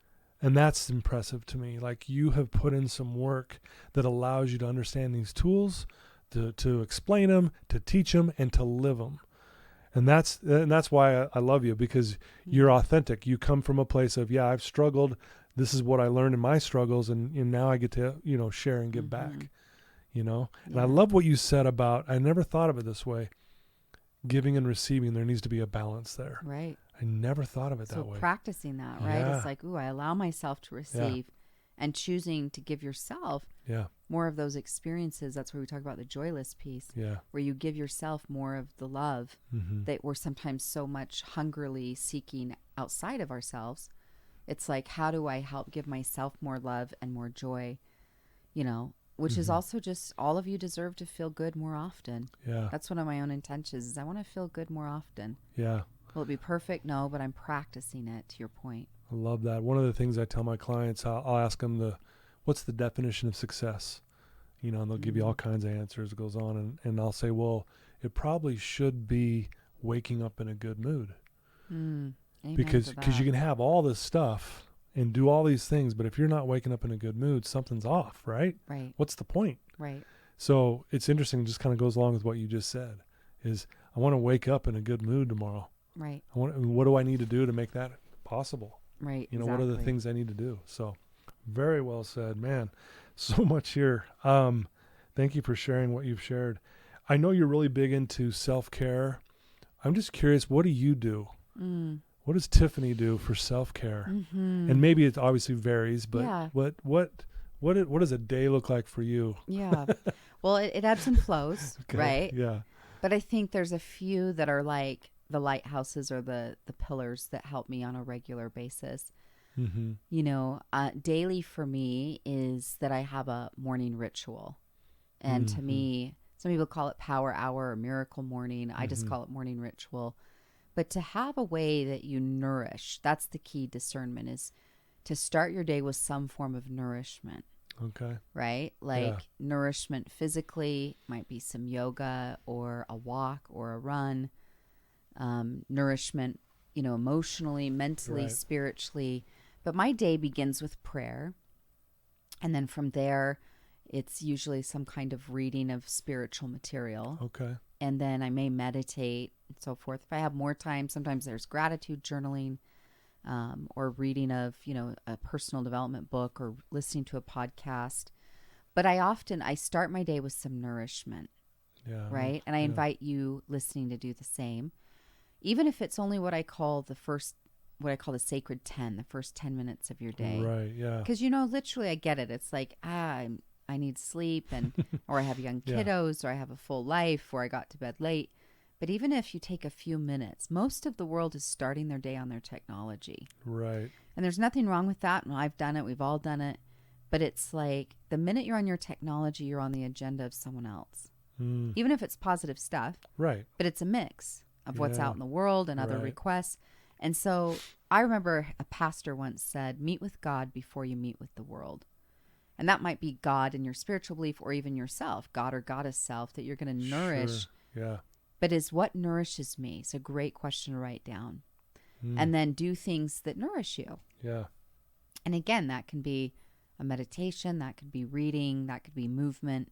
And that's impressive to me. Like, you have put in some work that allows you to understand these tools, to explain them, to teach them, and to live them. And that's why I love you, because you're authentic. You come from a place of, I've struggled. This is what I learned in my struggles. And now I get to, share and give back, And I love what you said about, I never thought of it this way. Giving and receiving, there needs to be a balance there. Right. I never thought of it that way. So practicing that, right? Yeah. It's like, I allow myself to receive and choosing to give yourself more of those experiences. That's where we talk about the joyless piece, where you give yourself more of the love that we're sometimes so much hungrily seeking outside of ourselves. It's like, how do I help give myself more love and more joy, which is also just, all of you deserve to feel good more often. Yeah. That's one of my own intentions, is I want to feel good more often. Yeah. Will it be perfect? No, but I'm practicing it, to your point. I love that. One of the things I tell my clients, I'll ask them what's the definition of success? And they'll give you all kinds of answers. It goes on, and I'll say, well, it probably should be waking up in a good mood. Because you can have all this stuff and do all these things, but if you're not waking up in a good mood, something's off, right? Right. What's the point? Right. So it's interesting, just kind of goes along with what you just said, is I want to wake up in a good mood tomorrow. Right. What do I need to do to make that possible? Right. What are the things I need to do? So very well said, man. So much here. Thank you for sharing what you've shared. I know you're really big into self-care. I'm just curious, what do you do? What does Tiffany do for self-care? And maybe it obviously varies, but what does a day look like for you? Yeah. Well, it ebbs and flows, Okay. right? Yeah. But I think there's a few that are like the lighthouses or the pillars that help me on a regular basis. Daily for me is that I have a morning ritual. And to me, some people call it power hour or miracle morning. I just call it morning ritual. But to have a way that you nourish, that's the key discernment, is to start your day with some form of nourishment. Okay. Right? Like nourishment physically might be some yoga or a walk or a run. Nourishment, emotionally, mentally, spiritually. But my day begins with prayer. And then from there, it's usually some kind of reading of spiritual material. Okay. And then I may meditate and so forth. If I have more time, sometimes there's gratitude journaling, or reading of, a personal development book or listening to a podcast. But I start my day with some nourishment. Yeah. Right. And I invite you listening to do the same. Even if it's only what I call the sacred 10, the first 10 minutes of your day. Right. Yeah. Because, literally I get it. It's like, I need sleep, and or I have young kiddos, or I have a full life, or I got to bed late. But even if you take a few minutes, most of the world is starting their day on their technology. Right. And there's nothing wrong with that. And I've done it. We've all done it. But it's like the minute you're on your technology, you're on the agenda of someone else. Even if it's positive stuff. Right. But it's a mix of what's out in the world and other requests. And so I remember a pastor once said, meet with God before you meet with the world. And that might be God in your spiritual belief, or even yourself, God or goddess self, that you're going to nourish. Sure. Yeah. But is what nourishes me? It's a great question to write down. And then do things that nourish you. Yeah. And again, that can be a meditation, that could be reading, that could be movement.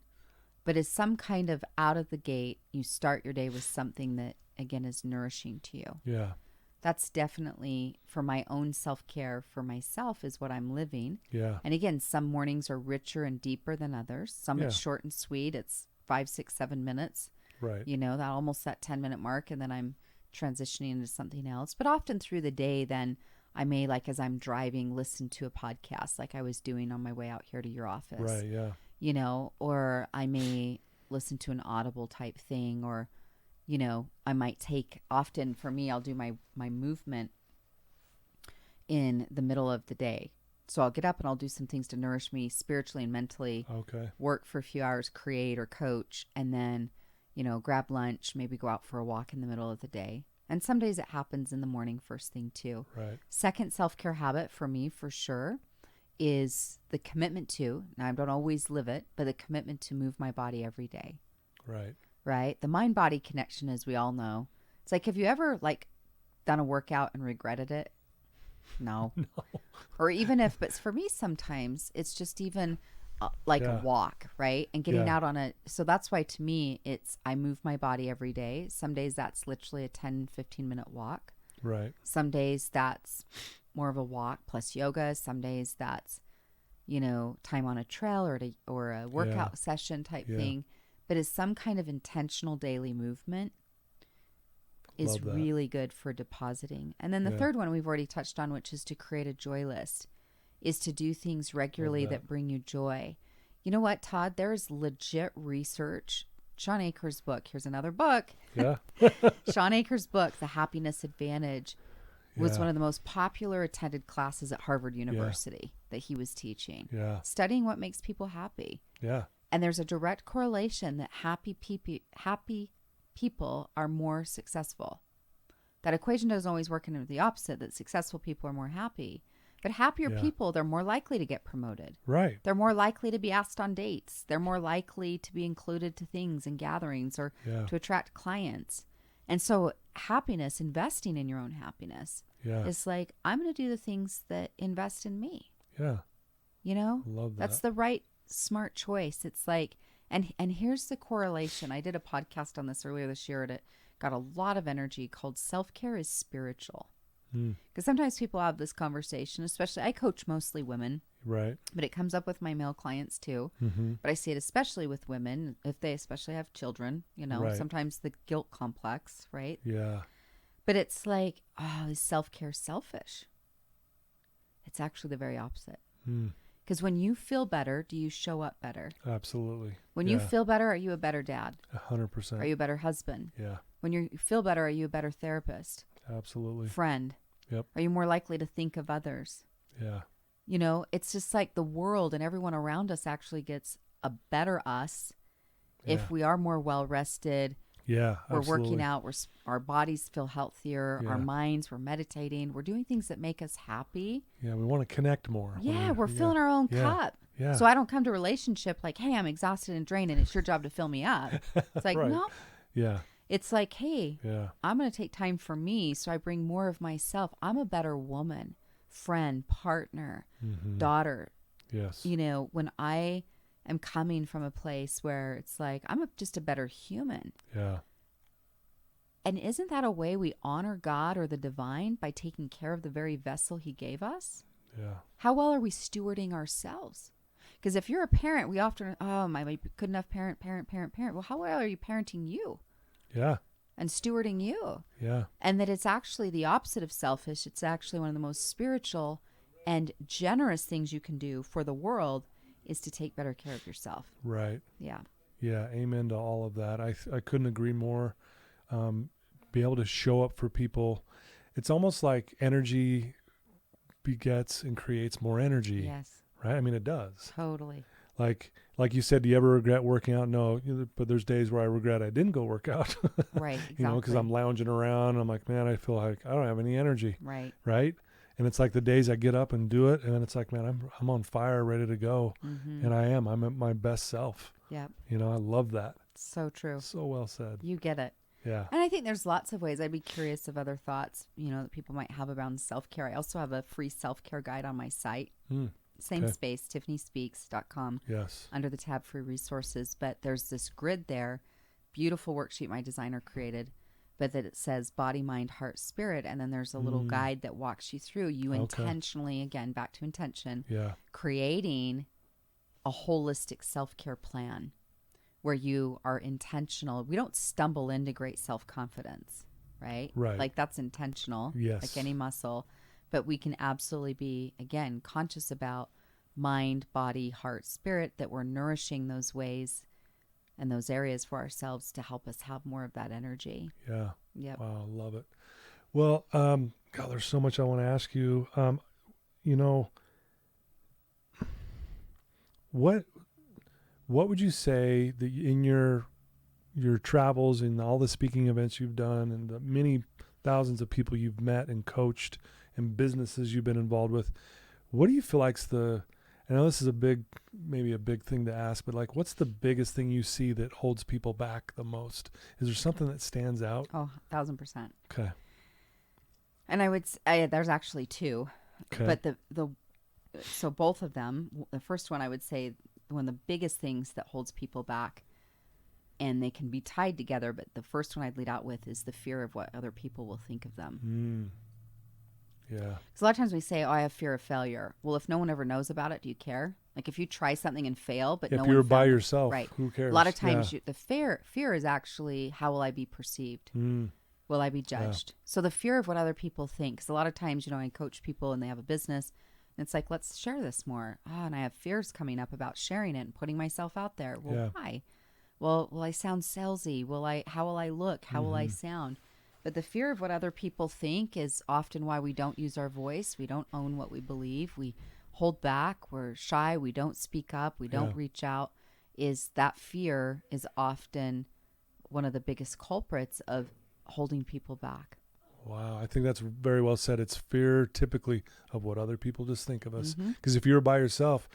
But as some kind of out of the gate, you start your day with something that, again, is nourishing to you. Yeah. That's definitely, for my own self-care, for myself, is what I'm living. Yeah. And again, some mornings are richer and deeper than others. Some it's short and sweet. It's 5, 6, 7 minutes. Right. That 10-minute mark, and then I'm transitioning into something else. But often through the day, then I may, like as I'm driving, listen to a podcast like I was doing on my way out here to your office. Right, yeah. Or I may listen to an Audible type thing, or I might take, often for me, I'll do my movement in the middle of the day. So I'll get up and I'll do some things to nourish me spiritually and mentally. Okay. Work for a few hours, create or coach, and then, grab lunch, maybe go out for a walk in the middle of the day. And some days it happens in the morning, first thing too. Right. Second self-care habit for me, for sure, is the commitment to, now I don't always live it, but the commitment to move my body every day. Right. Right? The mind-body connection, as we all know. It's like, have you ever done a workout and regretted it? No. No. Or even if, but for me sometimes it's just even like Yeah. a walk, right? And getting Yeah. out on so that's why to me, I move my body every day. Some days that's literally a 10, 15-minute walk. Right. Some days that's more of a walk plus yoga. Some days that's, time on a trail or a workout session type Yeah. thing. But it's some kind of intentional daily movement is Love that. really good for depositing. And then the Yeah. third one we've already touched on, which is to create a joy list, is to do things regularly that bring you joy. You know what, Todd? There's legit research. Sean Akers' book. Here's another book. Yeah. Sean Akers' book, The Happiness Advantage, was Yeah. one of the most popular attended classes at Harvard University that he was teaching. Yeah. Studying what makes people happy. Yeah. And there's a direct correlation that happy people are more successful. That equation doesn't always work into the opposite, that successful people are more happy. But happier people, they're more likely to get promoted. Right. They're more likely to be asked on dates. They're more likely to be included to things and gatherings or to attract clients. And so happiness, investing in your own happiness, is like, I'm going to do the things that invest in me. Yeah. Love that. That's the right smart choice. It's like, and here's the correlation. I did a podcast on this earlier this year and it got a lot of energy, called Self-Care is Spiritual. Because sometimes people have this conversation, especially I coach mostly women, Right. but it comes up with my male clients too. Mm-hmm. But I see it especially with women, if they especially have children, Right. sometimes the guilt complex, right? Yeah. But it's like, oh, is self-care selfish? It's actually the very opposite. Because when you feel better, do you show up better? Absolutely. When you feel better, are you a better dad? 100%. Are you a better husband? Yeah. When you feel better, are you a better therapist? Absolutely. Friend? Yep. Are you more likely to think of others? Yeah. It's just like the world and everyone around us actually gets a better us if we are more well rested. Yeah. We're absolutely. working out. Our bodies feel healthier. Our Yeah. minds, we're meditating. We're doing things that make us happy. Yeah. We want to connect more. Yeah, we're filling our own cup. Yeah. So I don't come to a relationship like, hey, I'm exhausted and drained and it's your job to fill me up. It's like, Right. no. Yeah. It's like, hey, Yeah. I'm going to take time for me so I bring more of myself. I'm a better woman, friend, partner, daughter. Yes. When I am coming from a place where it's like, I'm just a better human. Yeah. And isn't that a way we honor God or the divine, by taking care of the very vessel he gave us? Yeah. How well are we stewarding ourselves? Because if you're a parent, we often, am I good enough parent? Well, how well are you parenting you Yeah. and stewarding you? Yeah. And that it's actually the opposite of selfish. It's actually one of the most spiritual and generous things you can do for the world is to take better care of yourself. Right. Yeah. Yeah. Amen to all of that. I couldn't agree more. Be able to show up for people. It's almost like energy begets and creates more energy. Yes. Right. I mean, it does. Totally. Like you said, do you ever regret working out? No, but there's days where I regret I didn't go work out. Right. Exactly. Because I'm lounging around. And I'm like, man, I feel like I don't have any energy. Right. Right. And it's like the days I get up and do it, and then it's like, man, I'm on fire, ready to go, and I'm at my best self. Yep. I love that. So true. So well said. You get it. Yeah. And I think there's lots of ways. I'd be curious of other thoughts, that people might have around self-care. I also have a free self-care guide on my site. Same space, TiffanySpeaks.com. Yes. Under the tab free resources. But there's this grid there, beautiful worksheet my designer created, but that it says body, mind, heart, spirit. And then there's a little guide that walks you through. You intentionally, again, back to intention, creating a holistic self-care plan where you are intentional. We don't stumble into great self-confidence, right? Right. Like that's intentional, Yes. like any muscle. But we can absolutely be, again, conscious about mind, body, heart, spirit, that we're nourishing those ways and those areas for ourselves to help us have more of that energy. Yeah. Yep. Wow. Love it. Well, God, there's so much I want to ask you. What would you say that in your travels and all the speaking events you've done and the many thousands of people you've met and coached and businesses you've been involved with, what do you feel like's I know this is maybe a big thing to ask, but like, what's the biggest thing you see that holds people back the most? Is there something that stands out? Oh, 1,000%. Okay. And I would there's actually two, Okay. but so both of them, the first one I would say one of the biggest things that holds people back, and they can be tied together. But the first one I'd lead out with is the fear of what other people will think of them. Yeah. Because a lot of times we say, "Oh, I have fear of failure." Well, if no one ever knows about it, do you care? Like if you try something and fail, but no If one you're by found it, yourself, right? who cares? A lot of times, the fear is actually, how will I be perceived? Mm. Will I be judged? So the fear of what other people think. Because a lot of times, I coach people and they have a business, and it's like, let's share this more. Oh, and I have fears coming up about sharing it and putting myself out there. Well, why? Well, will I sound salesy? How will I look? How will I sound? But the fear of what other people think is often why we don't use our voice. We don't own what we believe. We hold back. We're shy. We don't speak up. We don't reach out. Is that fear is often one of the biggest culprits of holding people back. Wow. I think that's very well said. It's fear typically of what other people just think of us. Because if you're by yourself,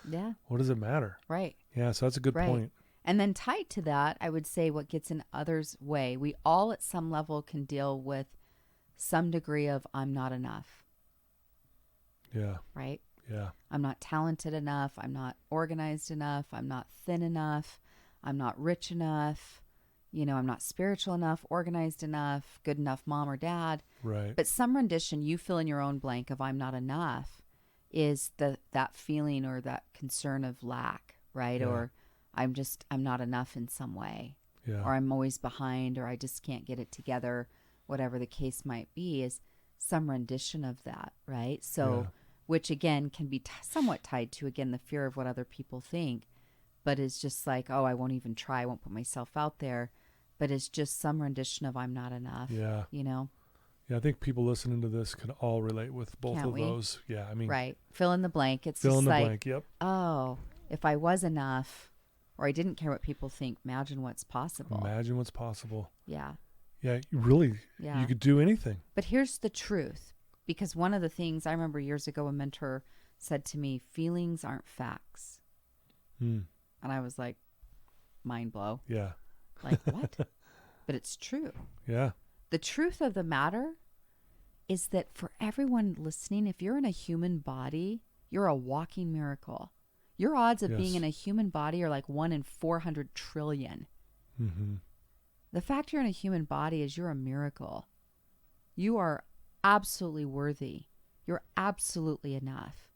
what does it matter? Right. Yeah. So that's a good point. And then tied to that, I would say what gets in others' way. We all at some level can deal with some degree of I'm not enough. Yeah. Right? Yeah. I'm not talented enough. I'm not organized enough. I'm not thin enough. I'm not rich enough. I'm not spiritual enough, organized enough, good enough mom or dad. Right. But some rendition, you fill in your own blank of I'm not enough, is that feeling or that concern of lack, right? Yeah. Or I'm not enough in some way. Yeah. Or I'm always behind, or I just can't get it together, whatever the case might be, is some rendition of that, right? So, which again can be somewhat tied to, again, the fear of what other people think, but is just like, oh, I won't even try, I won't put myself out there, but it's just some rendition of I'm not enough, Yeah. Yeah, I think people listening to this can all relate with both Can't of we? those. Yeah, I mean. Right. Fill in the blank. It's Fill just in the like, blank, yep. Oh, if I was enough, or I didn't care what people think, imagine what's possible. Imagine what's possible. Yeah. Yeah, you could do anything. But here's the truth. Because one of the things I remember years ago, a mentor said to me, feelings aren't facts. And I was like, mind blow. Yeah. Like, what? But it's true. Yeah. The truth of the matter is that for everyone listening, if you're in a human body, you're a walking miracle. Your odds of being in a human body are like 1 in 400 trillion. The fact you're in a human body is you're a miracle. You are absolutely worthy. You're absolutely enough.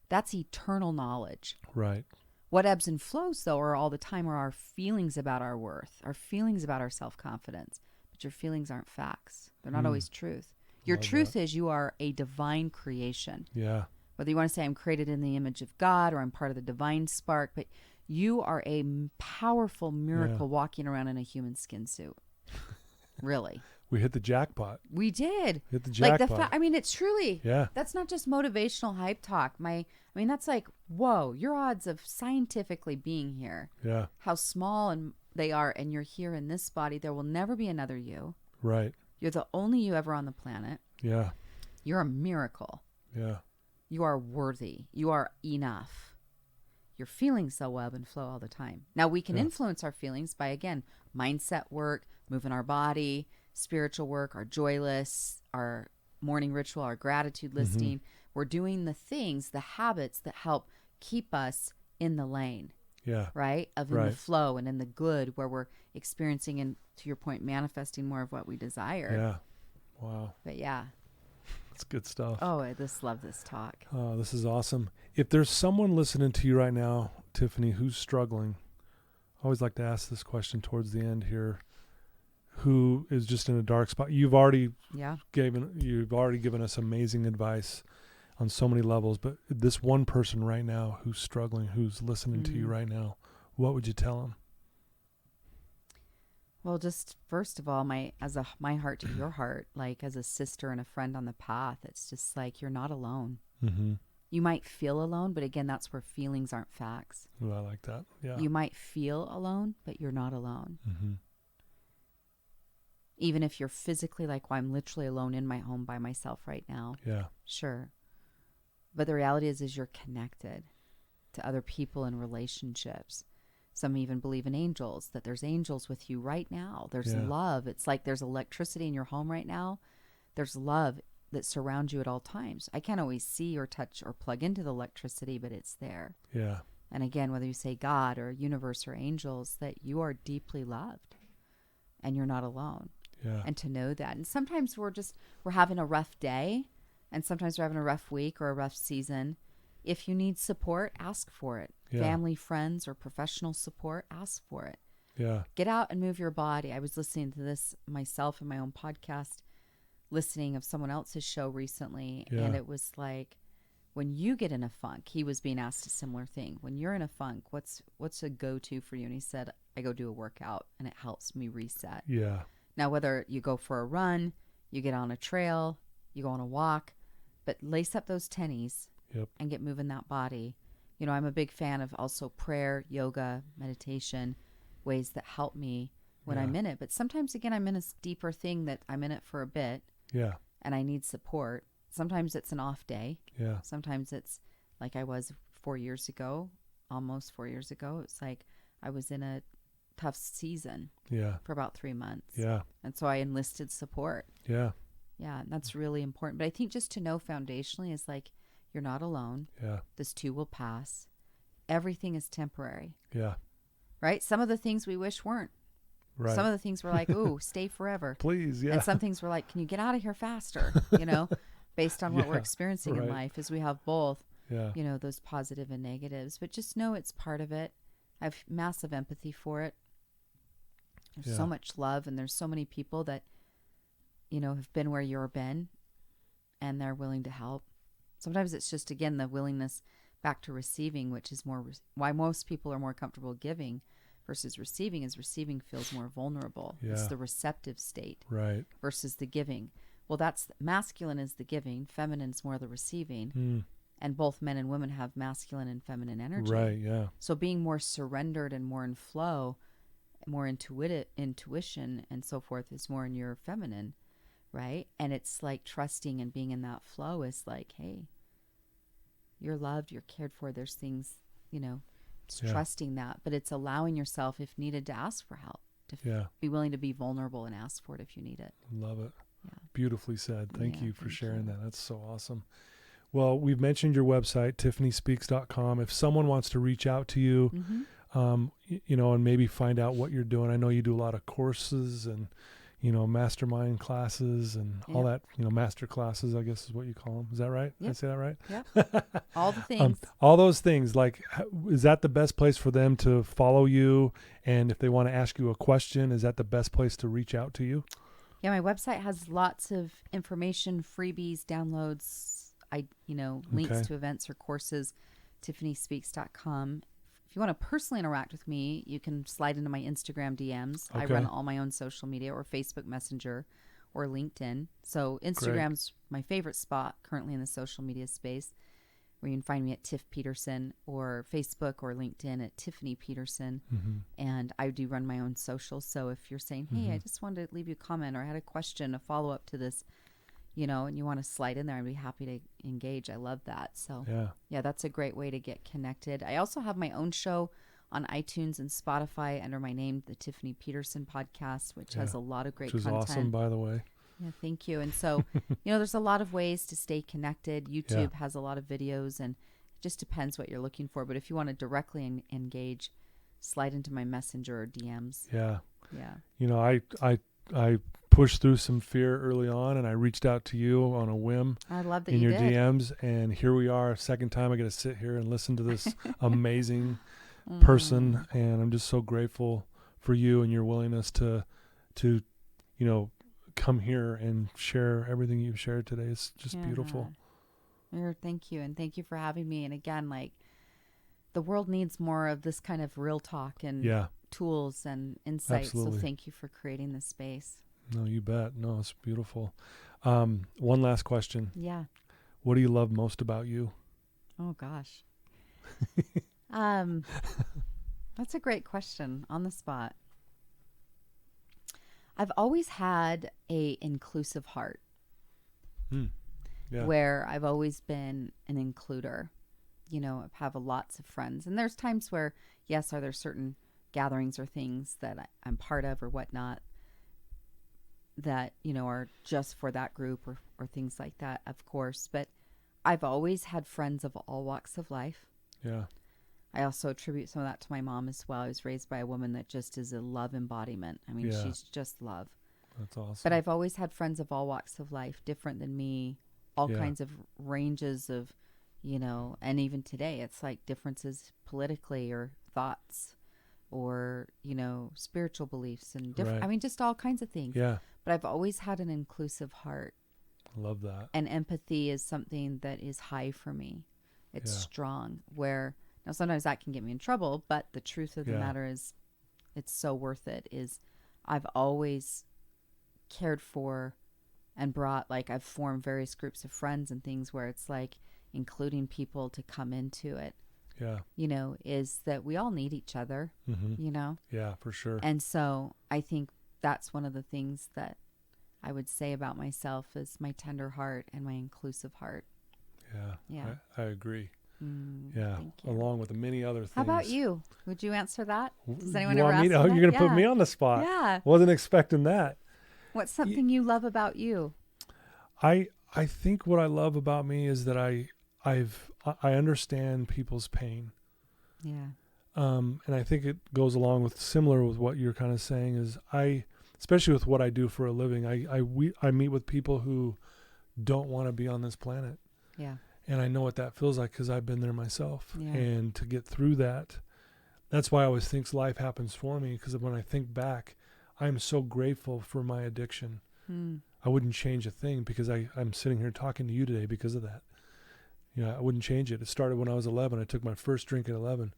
That's eternal knowledge. Right. What ebbs and flows, though, are all the time are our feelings about our worth, our feelings about our self-confidence. But your feelings aren't facts. They're not always truth. Your truth is you are a divine creation. Yeah. Whether you want to say I'm created in the image of God or I'm part of the divine spark, but you are a powerful miracle walking around in a human skin suit. Really. We hit the jackpot. We did. Hit the jackpot. Like it's truly, Yeah. That's not just motivational hype talk. That's like, whoa, your odds of scientifically being here. Yeah. How small they are, and you're here in this body. There will never be another you. Right. You're the only you ever on the planet. Yeah. You're a miracle. Yeah. You are worthy. You are enough. Your feelings, they'll ebb and flow all the time. Now, we can influence our feelings by, again, mindset work, moving our body, spiritual work, our joy lists, our morning ritual, our gratitude listing. We're doing the things, the habits that help keep us in the lane. Yeah. Right? In the flow and in the good, where we're experiencing and, to your point, manifesting more of what we desire. Yeah. Wow. But yeah. That's good stuff. Oh, I just love this talk. Oh, this is awesome. If there's someone listening to you right now, Tiffany, who's struggling, I always like to ask this question towards the end here, who is just in a dark spot. You've already given us amazing advice on so many levels, but this one person right now who's struggling, who's listening to you right now, what would you tell them? Well, just first of all, my heart to your heart, like as a sister and a friend on the path, it's just like you're not alone. You might feel alone, but again, that's where feelings aren't facts. Ooh, I like that. Yeah. You might feel alone, but you're not alone. Even if you're physically like, well, I'm literally alone in my home by myself right now. Yeah. Sure. But the reality is you're connected to other people and relationships. Some even believe in angels, that there's angels with you right now. There's love. It's like there's electricity in your home right now. There's love that surrounds you at all times. I can't always see or touch or plug into the electricity, but it's there. Yeah. And again, whether you say God or universe or angels, that you are deeply loved and you're not alone. Yeah. And to know that. And sometimes we're having a rough day, and sometimes we're having a rough week or a rough season. If you need support, ask for it. Yeah. Family, friends, or professional support, ask for it. Yeah. Get out and move your body. I was listening to this myself in my own podcast, listening of someone else's show recently, Yeah. and it was like, when you get in a funk, he was being asked a similar thing. When you're in a funk, what's a go-to for you? And he said, I go do a workout, and it helps me reset. Yeah. Now, whether you go for a run, you get on a trail, you go on a walk, but lace up those tennies Yep. and get moving that body. You know, I'm a big fan of also prayer, yoga, meditation, ways that help me when Yeah. I'm in it. But sometimes, again, I'm in a deeper thing that I'm in it for a bit Yeah. and I need support. Sometimes it's an off day. Yeah. Sometimes it's like I was 4 years ago, almost 4 years ago. It's like I was in a tough season Yeah. for about 3 months. Yeah. And so I enlisted support. Yeah. Yeah, and that's really important. But I think just to know foundationally is like, you're not alone. Yeah. This too will pass. Everything is temporary, Yeah. right? Some of the things we wish weren't. Right. Some of the things were like, ooh, stay forever. Please. Yeah. And some things were like, can you get out of here faster? Based on what we're Yeah, experiencing in right. life, as we have both, Yeah. those positive and negatives. But just know it's part of it. I have massive empathy for it. There's Yeah. so much love, and there's so many people that, have been where you've been, and they're willing to help. Sometimes it's just, again, the willingness back to receiving, which is why most people are more comfortable giving versus receiving, is receiving feels more vulnerable. Yeah. It's the receptive state Right. versus the giving. Well, that's masculine is the giving, feminine's more the receiving, Mm. and both men and women have masculine and feminine energy. Right. Yeah. So being more surrendered and more in flow, more intuition and so forth is more in your feminine, right? And it's like trusting and being in that flow is like, hey, you're loved, you're cared for. There's things, it's Yeah. trusting that, but it's allowing yourself, if needed, to ask for help, to Yeah. be willing to be vulnerable and ask for it if you need it. Love it. Yeah. Beautifully said. Thank Yeah, you for thank sharing you. that. That's so awesome. Well, we've mentioned your website, tiffanyspeaks.com. If someone wants to reach out to you, Mm-hmm. And maybe find out what you're doing. I know you do a lot of courses and, mastermind classes and all that, master classes, I guess is what you call them. Is that right? Did I Yep. say that right? Yeah. All the things. All those things, like, is that the best place for them to follow you? And if they want to ask you a question, is that the best place to reach out to you? Yeah, my website has lots of information, freebies, downloads, links Okay. to events or courses, tiffanyspeaks.com. If you want to personally interact with me, you can slide into my Instagram DMs. I Okay. run all my own social media, or Facebook Messenger or LinkedIn. So Instagram's my favorite spot currently in the social media space, where you can find me at Tiff Peterson, or Facebook or LinkedIn at Tiffany Peterson. Mm-hmm. And I do run my own social. So if you're saying, hey, I just wanted to leave you a comment, or I had a question, a follow-up to this, and you want to slide in there, I'd be happy to engage. I love that. So yeah, that's a great way to get connected. I also have my own show on iTunes and Spotify under my name, the Tiffany Peterson Podcast, which has a lot of great which is content. awesome, by the way. Yeah, thank you. And so, there's a lot of ways to stay connected. YouTube has a lot of videos, and it just depends what you're looking for. But if you want to directly engage, slide into my Messenger or DMs. Yeah. Yeah. I pushed through some fear early on, and I reached out to you on a whim I love that in you your did. DMs, and here we are, second time I get to sit here and listen to this amazing person, and I'm just so grateful for you and your willingness to come here and share everything you've shared today. It's just beautiful. Thank you. And thank you for having me. And again, the world needs more of this kind of real talk and tools and insights. Absolutely. So thank you for creating this space. No, you bet. No, it's beautiful. One last question. Yeah. What do you love most about you? Oh gosh. That's a great question on the spot. I've always had a inclusive heart. Yeah. Where I've always been an includer. I have lots of friends. And there's times where, yes, are there certain gatherings or things that I'm part of or whatnot that, are just for that group or things like that, of course. But I've always had friends of all walks of life. Yeah. I also attribute some of that to my mom as well. I was raised by a woman that just is a love embodiment. I mean, she's just love. That's awesome. But I've always had friends of all walks of life, different than me, all kinds of ranges of, you know, and even today it's like differences politically or thoughts or, you know, spiritual beliefs and different, I mean, just all kinds of things. Yeah. But I've always had an inclusive heart. I love that. And empathy is something that is high for me. It's strong, where now sometimes that can get me in trouble, but the truth of the matter is it's so worth it. Is I've always cared for and brought, like, I've formed various groups of friends and things where it's like including people to come into it. Yeah. You know, is that we all need each other, you know? Yeah, for sure. And so I think that's one of the things that I would say about myself is my tender heart and my inclusive heart. Yeah. I agree. Yeah. Along with the many other things. How about you? Would you answer that? Does anyone you ever want me ask to, that? You're going to put me on the spot. Yeah. Wasn't expecting that. What's something you love about you? I think what I love about me is that I understand people's pain. Yeah. And I think it goes along with similar with what you're kind of saying is especially with what I do for a living, I meet with people who don't want to be on this planet. Yeah. And I know what that feels like because I've been there myself. Yeah. And to get through that, that's why I always think life happens for me, because when I think back, I'm so grateful for my addiction. I wouldn't change a thing because I'm sitting here talking to you today because of that. I wouldn't change it. It started when I was 11. I took my first drink at 11.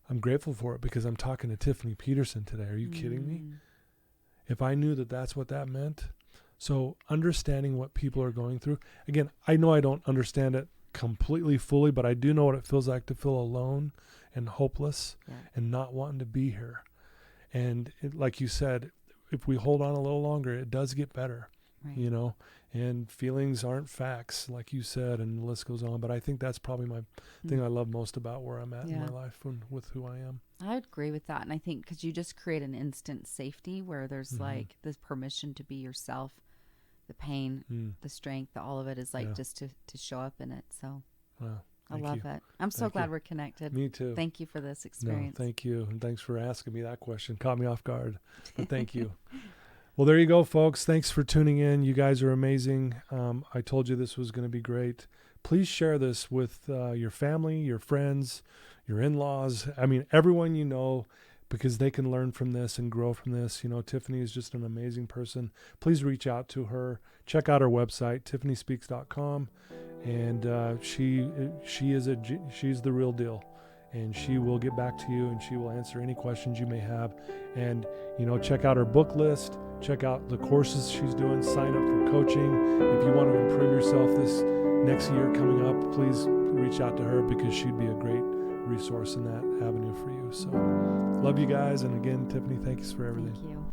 I'm grateful for it because I'm talking to Tiffany Peterson today. Are you kidding me? If I knew that that's what that meant. So understanding what people are going through. Again, I know I don't understand it completely fully, but I do know what it feels like to feel alone and hopeless and not wanting to be here. And like you said, if we hold on a little longer, it does get better, you know, and feelings aren't facts, like you said, and the list goes on. But I think that's probably my thing I love most about where I'm at in my life and with who I am. I agree with that. And I think because you just create an instant safety where there's like this permission to be yourself, the pain, the strength, all of it is like just to show up in it. So I love it. I'm so glad we're connected. Me too. Thank you for this experience. No, thank you. And thanks for asking me that question. Caught me off guard, but thank you. Well, there you go, folks. Thanks for tuning in. You guys are amazing. I told you this was going to be great. Please share this with your family, your friends, your in-laws. I mean, everyone you know, because they can learn from this and grow from this. You know, Tiffany is just an amazing person. Please reach out to her. Check out her website, tiffanyspeaks.com. And she's the real deal. And she will get back to you and she will answer any questions you may have. And, you know, check out her book list. Check out the courses she's doing. Sign up for coaching. If you want to improve yourself this next year coming up, please reach out to her because she'd be a great resource in that avenue for you. So love you guys. And again, Tiffany, thanks for everything. Thank you.